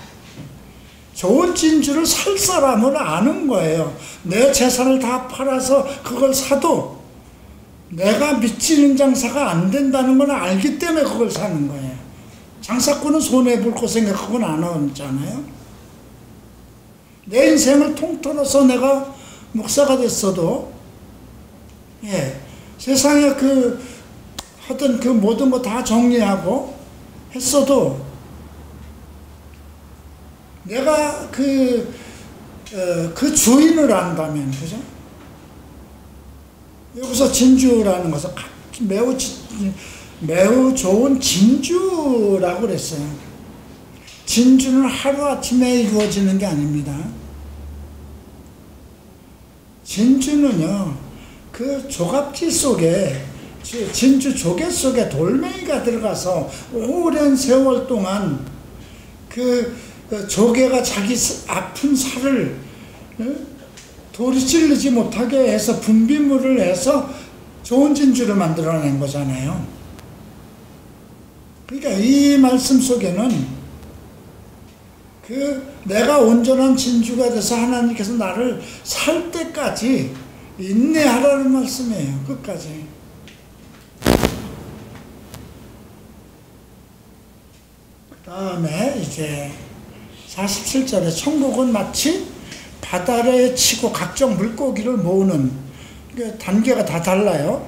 좋은 진주를 살 사람을 아는 거예요. 내 재산을 다 팔아서 그걸 사도 내가 미치는 장사가 안 된다는 걸 알기 때문에 그걸 사는 거예요. 장사꾼은 손해볼 거 생각하고는 안 하잖아요. 내 인생을 통틀어서 내가 목사가 됐어도, 세상에 하던 그 모든 거 다 정리하고 했어도, 내가 그 주인을 안다면, 그죠? 여기서 진주라는 것은 매우 좋은 진주라고 그랬어요. 진주는 하루아침에 이루어지는 게 아닙니다. 진주는요, 그 조각지 속에, 진주 조개 속에 돌멩이가 들어가서 오랜 세월 동안 그 조개가 자기 아픈 살을 돌이 찌르지 못하게 해서 분비물을 해서 좋은 진주를 만들어낸 거잖아요. 그러니까 이 말씀 속에는 내가 온전한 진주가 돼서 하나님께서 나를 살 때까지 인내하라는 말씀이에요. 끝까지. 그 다음에 이제 47절에 천국은 마치 바다에 치고 각종 물고기를 모으는, 단계가 다 달라요.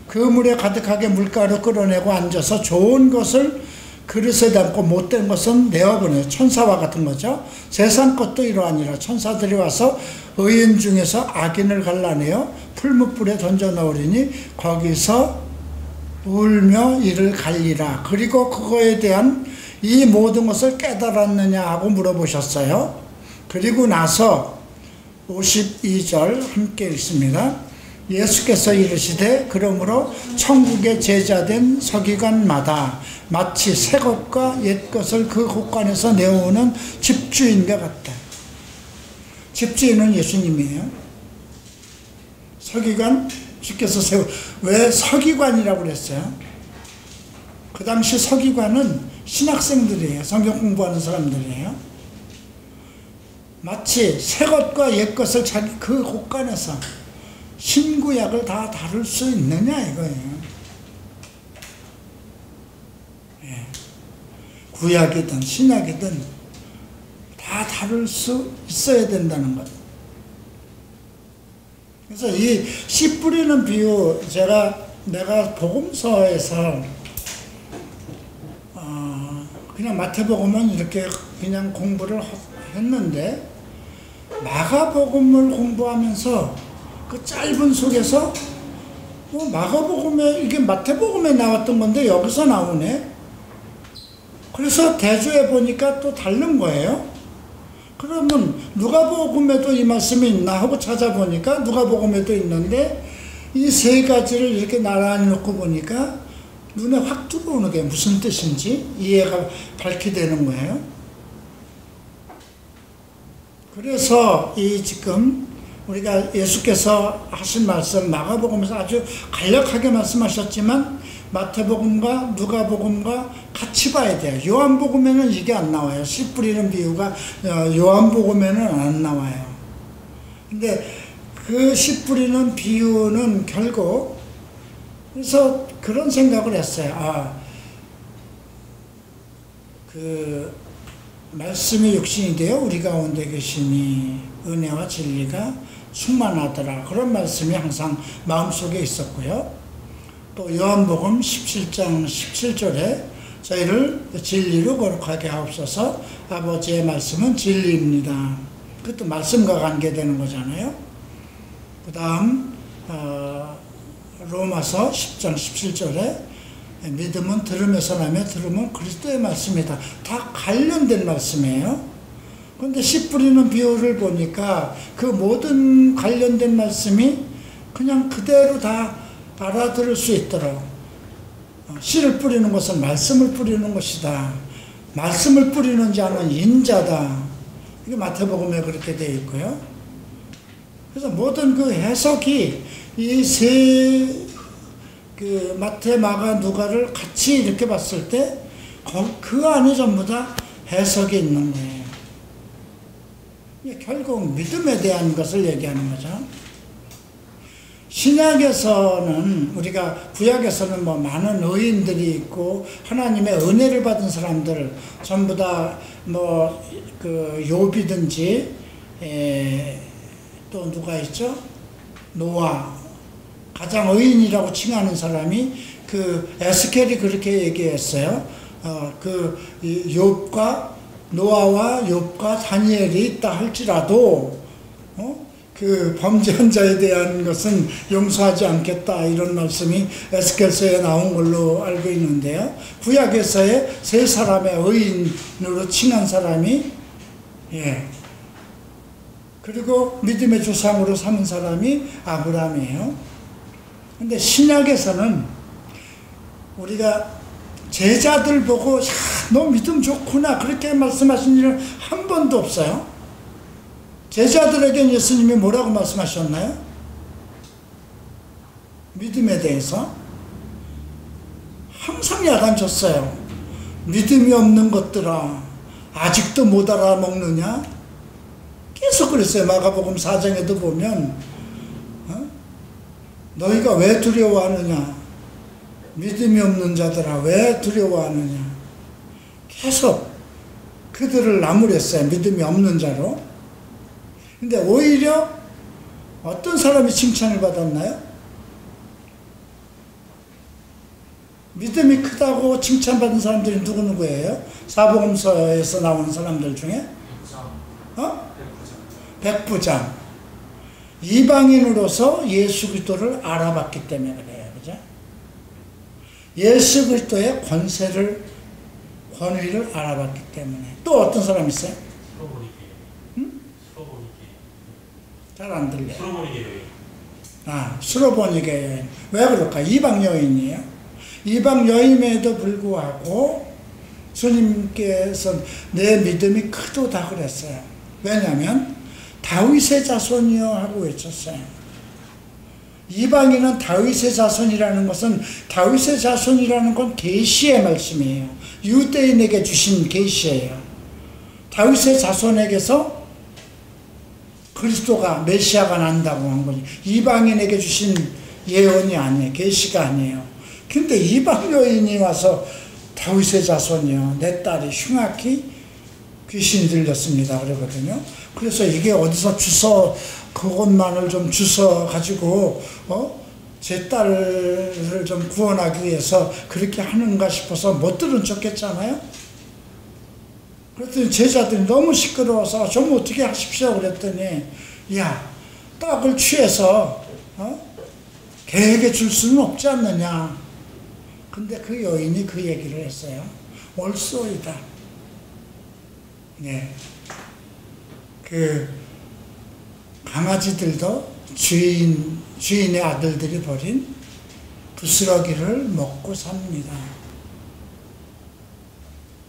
그 물에 가득하게 물가로 끌어내고 앉아서 좋은 것을 그릇에 담고 못된 것은 내어보내요. 천사와 같은 거죠. 세상 것도 이러하니라. 천사들이 와서 의인 중에서 악인을 갈라내어 풀무불에 던져 넣으리니 거기서 울며 이를 갈리라. 그리고 그거에 대한 이 모든 것을 깨달았느냐 하고 물어보셨어요. 그리고 나서 52절 함께 읽습니다. 예수께서 이르시되 그러므로 천국의 제자된 서기관마다 마치 새 것과 옛 것을 그 곳간에서 내어오는 집주인과 같다. 집주인은 예수님이에요. 서기관 주께서 왜 서기관이라고 그랬어요? 그 당시 서기관은 신학생들이에요. 성경 공부하는 사람들이에요. 마치 새 것과 옛 것을 자기 그 곳간에서 신구약을 다 다룰 수 있느냐 이거예요. 예. 구약이든 신약이든 다 다룰 수 있어야 된다는 것. 그래서 이 씨 뿌리는 비유 내가 복음서에서 그냥 마태복음은 이렇게 그냥 공부를 했는데 마가복음을 공부하면서 그 짧은 속에서 마가복음에 이게 마태복음에 나왔던 건데 여기서 나오네. 그래서 대조해 보니까 또 다른 거예요. 그러면 누가복음에도 이 말씀이 있나 하고 찾아보니까 누가복음에도 있는데 이 세 가지를 이렇게 나란히 놓고 보니까 눈에 확 들어오는 게 무슨 뜻인지 이해가 밝히되는 거예요. 그래서 이 지금 우리가 예수께서 하신 말씀 마가복음에서 아주 간략하게 말씀하셨지만 마태복음과 누가복음과 같이 봐야 돼요. 요한복음에는 이게 안 나와요. 씨 뿌리는 비유가 요한복음에는 안 나와요. 근데 그 씨 뿌리는 비유는 결국 그래서 그런 생각을 했어요. 그 말씀이 육신이 되어 우리 가운데 계시니 은혜와 진리가 충만하더라. 그런 말씀이 항상 마음속에 있었고요. 또 요한복음 17장 17절에 저희를 진리로 거룩하게 하옵소서. 아버지의 말씀은 진리입니다. 그것도 말씀과 관계되는 거잖아요. 그 다음 로마서 10장 17절에 믿음은 들음에서 나며 들음은 그리스도의 말씀이다. 다 관련된 말씀이에요. 그런데 씨 뿌리는 비유를 보니까 그 모든 관련된 말씀이 그냥 그대로 다 알아들을 수 있도록 씨를 뿌리는 것은 말씀을 뿌리는 것이다. 말씀을 뿌리는 자는 인자다. 이게 마태복음에 그렇게 되어 있고요. 그래서 모든 그 해석이 이 세 그 마태, 마가, 누가를 같이 이렇게 봤을 때 그 안에 전부 다 해석이 있는 거예요. 결국 믿음에 대한 것을 얘기하는 거죠. 신약에서는 우리가 구약에서는 뭐 많은 의인들이 있고 하나님의 은혜를 받은 사람들 전부 다 뭐 그 욥이든지 또 누가 있죠? 노아 가장 의인이라고 칭하는 사람이 그 에스겔이 그렇게 얘기했어요. 그 욥과 노아와 욥과 다니엘이 있다 할지라도 그 범죄한 자에 대한 것은 용서하지 않겠다 이런 말씀이 에스겔서에 나온 걸로 알고 있는데요. 구약에서의 세 사람의 의인으로 칭한 사람이 그리고 믿음의 조상으로 삼은 사람이 아브라함이에요. 근데 신약에서는 우리가 제자들 보고 야, 너 믿음 좋구나 그렇게 말씀하신 일은 한 번도 없어요. 제자들에겐 예수님이 뭐라고 말씀하셨나요? 믿음에 대해서 항상 야단쳤어요. 믿음이 없는 것들아 아직도 못 알아먹느냐? 계속 그랬어요. 마가복음 4장에도 보면 너희가 왜 두려워하느냐? 믿음이 없는 자들아 왜 두려워하느냐? 계속 그들을 나무랬어요. 믿음이 없는 자로. 근데 오히려 어떤 사람이 칭찬을 받았나요? 믿음이 크다고 칭찬받은 사람들이 누구예요? 사복음서에서 나오는 사람들 중에? 백부장. 이방인으로서 예수 그리스도를 알아봤기 때문에 그래요. 그죠? 예수 그리스도의 권위를 알아봤기 때문에. 또 어떤 사람 있어요? 잘 안 들려요. 수로보니게 여인. 왜 그럴까? 이방 여인이에요. 이방 여인에도 불구하고 주님께서 내 믿음이 크도다 그랬어요. 왜냐하면 다윗의 자손이여 하고 외쳤어요. 이방인은 다윗의 자손이라는 것은, 다윗의 자손이라는 건 계시의 말씀이에요. 유대인에게 주신 계시예요. 다윗의 자손에게서 그리스도가 메시아가 난다고 한 거지. 이방인에게 주신 예언이 아니에요. 계시가 아니에요. 근데 이방 여인이 와서 다윗의 자손이요, 내 딸이 흉악히 귀신 들렸습니다 그러거든요. 그래서 이게 어디서 주워, 그것만을 좀 주워 가지고 제 딸을 좀 구원하기 위해서 그렇게 하는가 싶어서 못 들은 척했잖아요. 그랬더니 제자들이 너무 시끄러워서 좀 어떻게 하십시오 그랬더니, 야, 떡을 취해서 개에게 줄 수는 없지 않느냐. 근데 그 여인이 그 얘기를 했어요. 옳소이다. 네. 그 강아지들도 주인의 아들들이 버린 부스러기를 먹고 삽니다.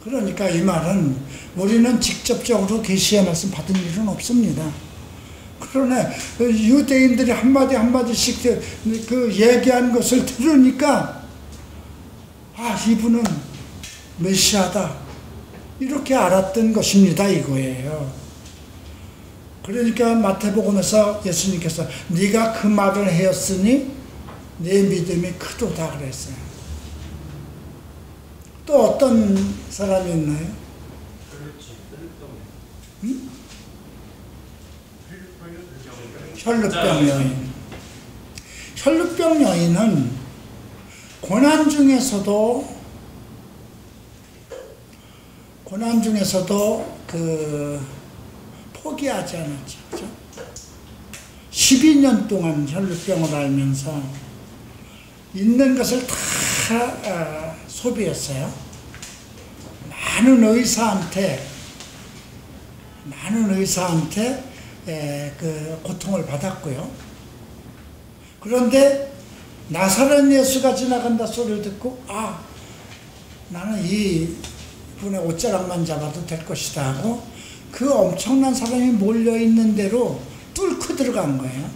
그러니까 이 말은 우리는 직접적으로 계시의 말씀 받은 일은 없습니다. 그러나 유대인들이 한마디 한마디씩 그 얘기한 것을 들으니까, 이분은 메시아다, 이렇게 알았던 것입니다 이거예요. 그러니까 마태복음에서 예수님께서 네가 그 말을 하였으니 내 믿음이 크도다 그랬어요. 또 어떤 사람이 있나요? 응? 혈루병 여인. 혈루병 여인은 고난 중에서도 포기하지 않았죠. 그렇죠? 12년 동안 혈루병을 앓면서 있는 것을 다 소비했어요. 많은 의사한테 그 고통을 받았고요. 그런데 나사렛 예수가 지나간다 소리를 듣고, 나는 이 분의 옷자락만 잡아도 될 것이다 하고 그 엄청난 사람이 몰려있는 대로 뚫고 들어간 거예요.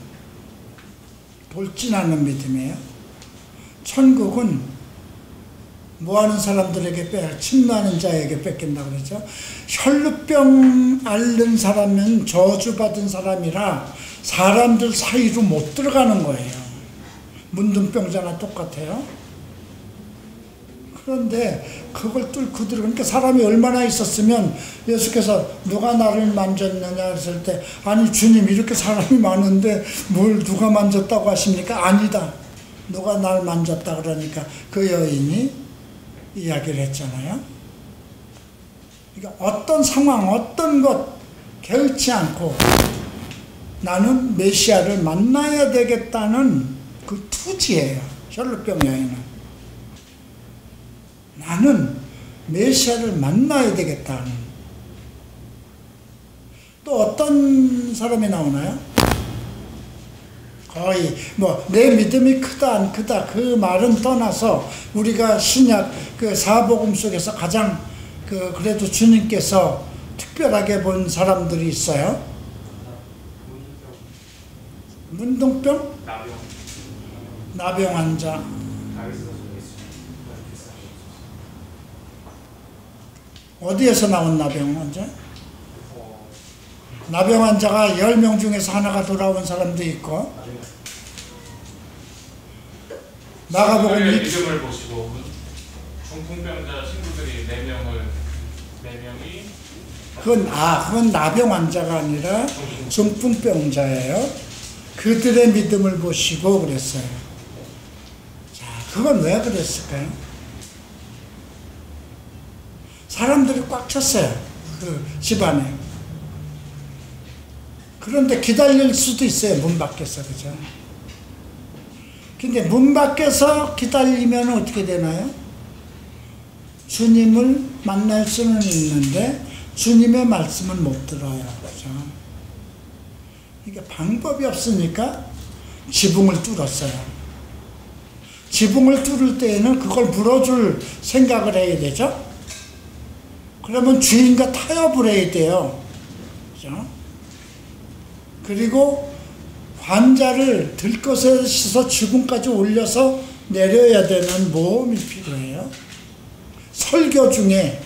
돌진하는 믿음이에요. 천국은 뭐하는 사람들에게 침노하는 자에게 뺏긴다 그러죠. 혈루병 앓는 사람은 저주받은 사람이라 사람들 사이로 못 들어가는 거예요. 문둥병자나 똑같아요. 그런데 그걸 뚫고 들어가니까 사람이 얼마나 있었으면 예수께서 누가 나를 만졌느냐 했을 때, 아니 주님 이렇게 사람이 많은데 뭘 누가 만졌다고 하십니까? 아니다, 누가 날 만졌다 그러니까 그 여인이 이야기를 했잖아요. 그러니까 어떤 상황, 어떤 것 개의치 않고 나는 메시아를 만나야 되겠다는 그 투지예요. 혈루병 여인은. 나는 메시아를 만나야 되겠다는. 또 어떤 사람이 나오나요? 거의 내 믿음이 크다 안 크다 그 말은 떠나서 우리가 신약 그 사복음 속에서 가장 그래도 주님께서 특별하게 본 사람들이 있어요. 문둥병? 나병 환자. 어디에서 나온 나병 환자? 나병 환자가 10명 중에서 하나가 돌아온 사람도 있고, 마가복음 이름을 보시고 중풍병자 친구들이 4명이 그건 나병 환자가 아니라 중풍병자예요. 그들의 믿음을 보시고 그랬어요. 자, 그건 왜 그랬을까요? 사람들이 꽉 찼어요. 그 집안에. 그런데 기다릴 수도 있어요. 문 밖에서. 그죠? 근데 문 밖에서 기다리면 어떻게 되나요? 주님을 만날 수는 있는데 주님의 말씀은 못 들어요. 그죠? 그러니까 방법이 없으니까 지붕을 뚫었어요. 지붕을 뚫을 때에는 그걸 물어줄 생각을 해야 되죠. 그러면 주인과 타협을 해야 돼요. 그죠? 그리고 환자를 들것에 씻어 지붕까지 올려서 내려야 되는 모험이 필요해요. 설교 중에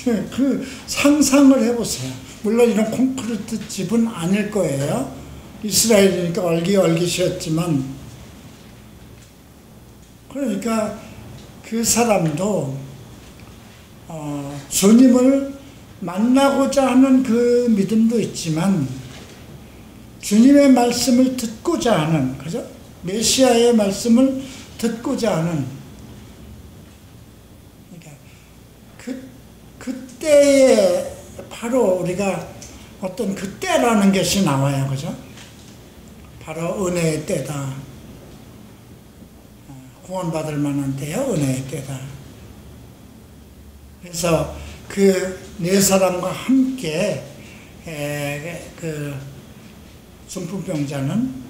그 상상을 해보세요. 물론 이런 콘크리트 집은 아닐 거예요. 이스라엘이니까 얼기얼기시었지만, 그러니까 그 사람도 주님을 만나고자 하는 그 믿음도 있지만 주님의 말씀을 듣고자 하는, 그죠? 메시아의 말씀을 듣고자 하는, 그러니까 그때에 바로 우리가 어떤 그때라는 것이 나와요, 그죠? 바로 은혜의 때다. 구원받을 만한 때요, 은혜의 때다. 그래서 그 네 사람과 함께 그 중풍병자는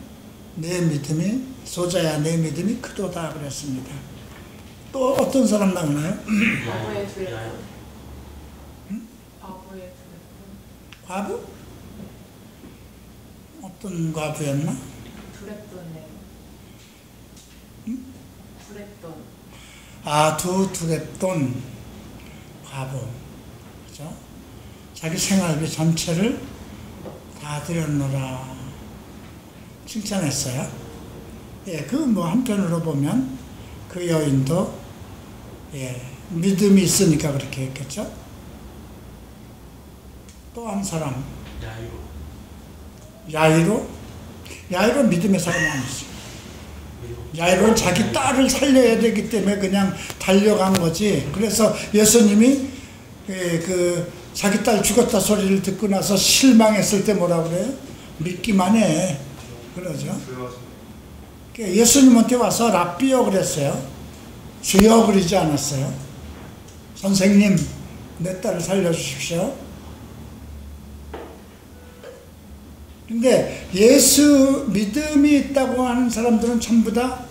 내 믿음이, 소자야 내 믿음이 크도다 그랬습니다. 또 어떤 사람 나오나요? 과부의 두레돈. 과부의 두레돈. 과부? 어떤 과부였나? 두레돈이에요. 응? 두레돈. 아, 두레돈 과부. 그죠? 자기 생활비 전체를 다 드렸노라 칭찬했어요. 예, 그 뭐 한편으로 보면 그 여인도 믿음이 있으니까 그렇게 했겠죠. 또 한 사람 야이로 믿음의 사람이 아니었어요. 야이로는 자기 딸을 살려야 되기 때문에 그냥 달려간 거지. 그래서 예수님이 자기 딸 죽었다 소리를 듣고 나서 실망했을 때 뭐라 그래요? 믿기만 해. 그러죠. 예수님한테 와서 랍비요 그랬어요. 주여 그러지 않았어요. 선생님, 내 딸을 살려주십시오. 근데 예수 믿음이 있다고 하는 사람들은 전부 다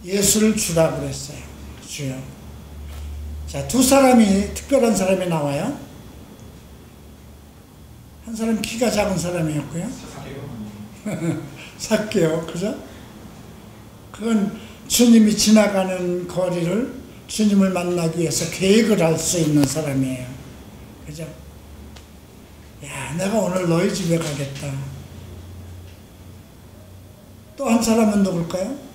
예수를 주라 그랬어요. 주여. 자, 두 사람이, 특별한 사람이 나와요. 한 사람 키가 작은 사람이었고요. 삭개요. 그죠? 그건 주님이 지나가는 거리를 주님을 만나기 위해서 계획을 할 수 있는 사람이에요. 그죠? 야, 내가 오늘 너희 집에 가겠다. 또 한 사람은 누굴까요?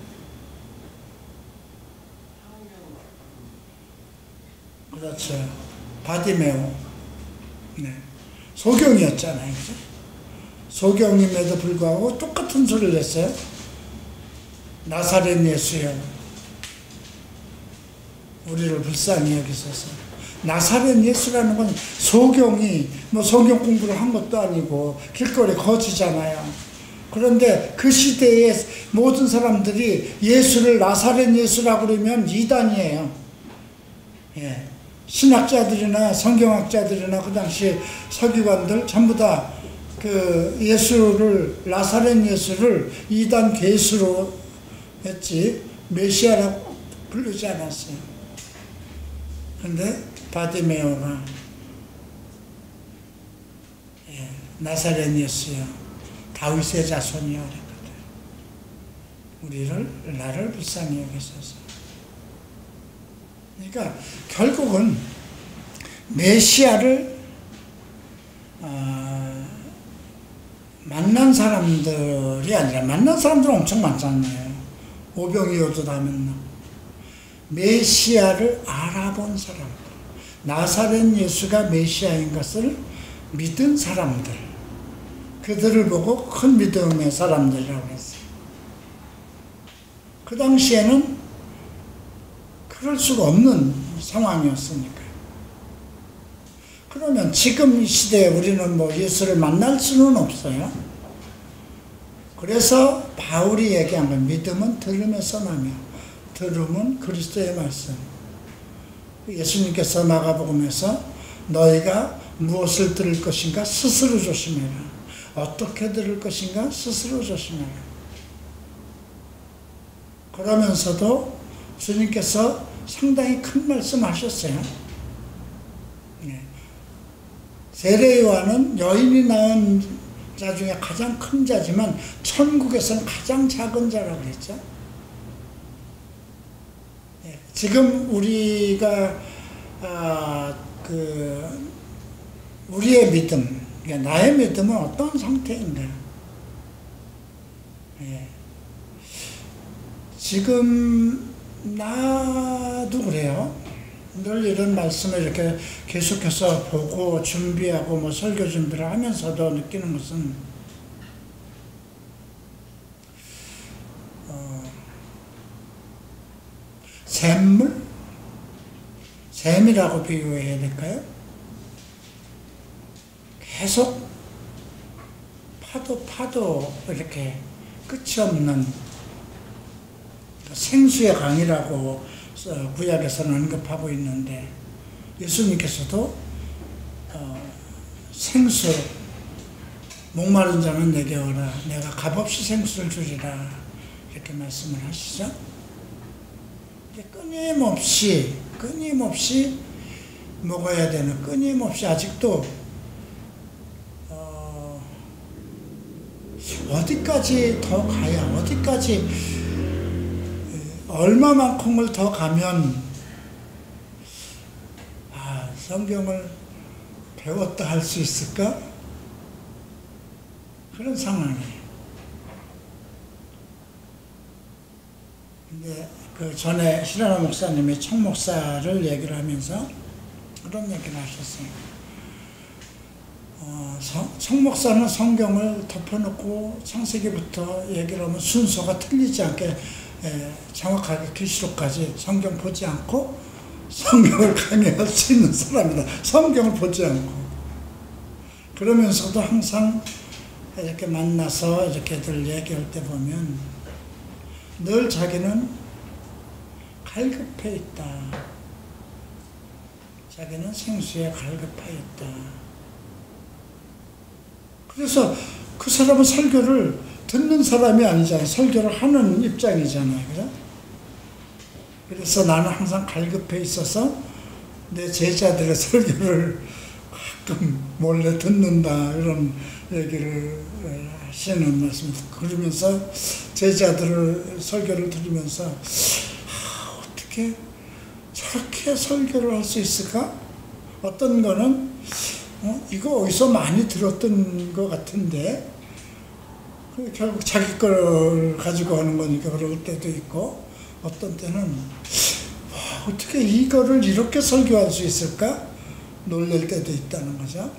그렇죠. 바디메오. 네. 소경이었잖아요. 그죠? 소경임에도 불구하고 똑같은 소리를 했어요. 나사렛 예수여, 우리를 불쌍히 여기소서. 나사렛 예수라는 건 소경이 뭐 성경 공부를 한 것도 아니고 길거리 거지잖아요. 그런데 그 시대에 모든 사람들이 예수를 나사렛 예수라고 그러면 이단이에요. 예. 신학자들이나 성경학자들이나 그 당시 서기관들 전부 다 그 예수를, 나사렛 예수를 이단 괴수로 했지 메시아라고 부르지 않았어요. 근데 바디메오가 나사렛 예수여, 다윗의 자손이여 그랬거든. 나를 불쌍히 여기소서. 그러니까 결국은 메시아를 만난 사람들이 아니라, 만난 사람들은 엄청 많잖아요. 오병이어도 다 만나고. 메시아를 알아본 사람들, 나사렛 예수가 메시아인 것을 믿은 사람들, 그들을 보고 큰 믿음의 사람들이라고 했어요. 그 당시에는 그럴 수가 없는 상황이었으니까. 그러면 지금 이 시대에 우리는 뭐 예수를 만날 수는 없어요. 그래서 바울이 얘기한 건 믿음은 들음에서 나며 들음은 그리스도의 말씀. 예수님께서 마가복음에서 너희가 무엇을 들을 것인가 스스로 조심해라. 어떻게 들을 것인가 스스로 조심하라. 그러면서도 주님께서 상당히 큰 말씀하셨어요. 세례요한은 여인이 낳은 자 중에 가장 큰 자지만 천국에서는 가장 작은 자라고 그랬죠. 지금 우리가 우리의 믿음, 그러니까 나의 믿음은 어떤 상태인가? 지금 나도 그래요. 늘 이런 말씀을 이렇게 계속해서 보고 준비하고 뭐 설교 준비를 하면서도 느끼는 것은 샘물? 샘이라고 비유해야 될까요? 계속 파도 이렇게 끝이 없는 생수의 강이라고 구약에서는 언급하고 있는데 예수님께서도 생수, 목마른 자는 내게 오라, 내가 값없이 생수를 주리라 이렇게 말씀을 하시죠. 끊임없이 먹어야 되는, 끊임없이 아직도 어디까지 더 가야, 어디까지 얼마만큼을 더 가면 성경을 배웠다 할 수 있을까? 그런 상황이에요. 근데 그 전에 히라나 목사님이 청목사를 얘기를 하면서 그런 얘기를 하셨어요. 청목사는 성경을 덮어놓고 창세기부터 얘기를 하면 순서가 틀리지 않게 정확하게 계시록까지 성경 보지 않고 성경을 강의할 수 있는 사람이다. 성경을 보지 않고. 그러면서도 항상 이렇게 만나서 이렇게들 얘기할 때 보면 늘 자기는 갈급해 있다. 자기는 생수에 갈급해 있다. 그래서 그 사람은 설교를 듣는 사람이 아니잖아요. 설교를 하는 입장이잖아요. 그죠? 그래서 나는 항상 갈급해 있어서 내 제자들의 설교를 가끔 몰래 듣는다. 이런 얘기를 하시는 말씀. 그러면서 제자들을 설교를 들으면서 어떻게 저렇게 설교를 할 수 있을까? 어떤 거는 이거 어디서 많이 들었던 것 같은데 결국 자기 걸 가지고 하는 거니까 그럴 때도 있고 어떤 때는 어떻게 이거를 이렇게 설교할 수 있을까? 놀랄 때도 있다는 거죠.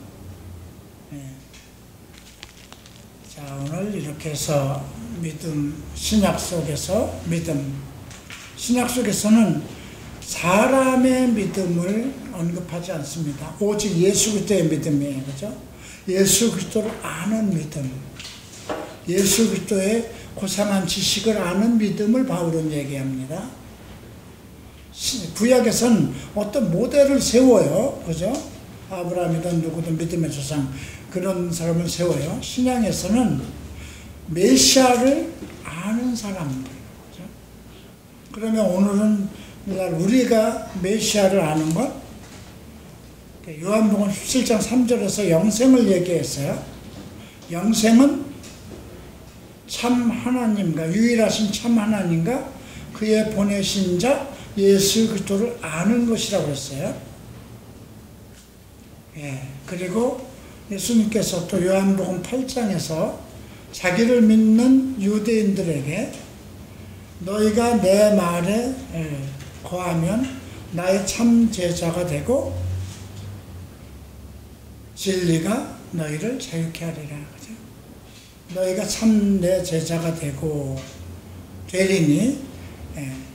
자, 오늘 이렇게 해서 믿음, 신약 속에서 믿음, 신약 속에서는 사람의 믿음을 언급하지 않습니다. 오직 예수 그리스도의 믿음이에요. 그죠? 예수 그리스도를 아는 믿음, 예수 그리스도의 고상한 지식을 아는 믿음을 바울은 얘기합니다. 구약에서는 어떤 모델을 세워요. 그죠? 아브라함이든 누구든 믿음의 조상 그런 사람을 세워요. 신약에서는 메시아를 아는 사람들. 그죠? 그러면 오늘은 우리가 메시아를 아는 것, 요한복음 17장 3절에서 영생을 얘기했어요. 영생은 참 하나님과 유일하신 참 하나님과 그의 보내신 자 예수 그리스도를 아는 것이라고 했어요. 그리고 예수님께서 또 요한복음 8장에서 자기를 믿는 유대인들에게 너희가 내 말에 거하면 나의 참 제자가 되고 진리가 너희를 자유케 하리라. 그죠? 너희가 참 내 제자가 되리니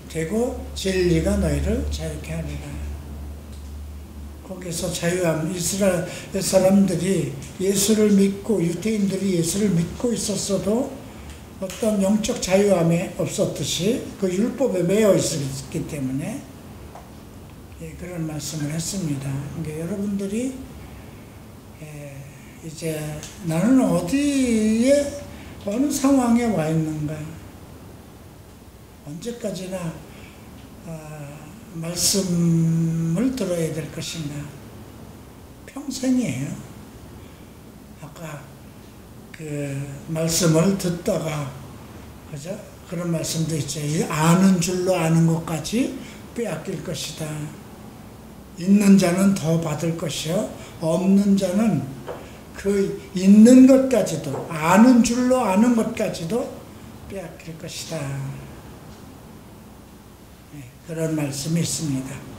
되고 진리가 너희를 자유케 하리라. 거기서 자유함, 이스라엘 사람들이 예수를 믿고 유대인들이 예수를 믿고 있었어도 어떤 영적 자유함이 없었듯이 그 율법에 매여 있었기 때문에 그런 말씀을 했습니다. 그러니까 여러분들이 이제 나는 어디에 어느 상황에 와 있는가, 언제까지나 말씀을 들어야 될 것인가. 평생이에요. 아까 그 말씀을 듣다가, 그죠? 그런 말씀도 있죠. 아는 줄로 아는 것까지 빼앗길 것이다. 있는 자는 더 받을 것이요, 없는 자는 그 있는 것까지도, 아는 줄로 아는 것까지도 빼앗길 것이다. 그런 말씀이 있습니다.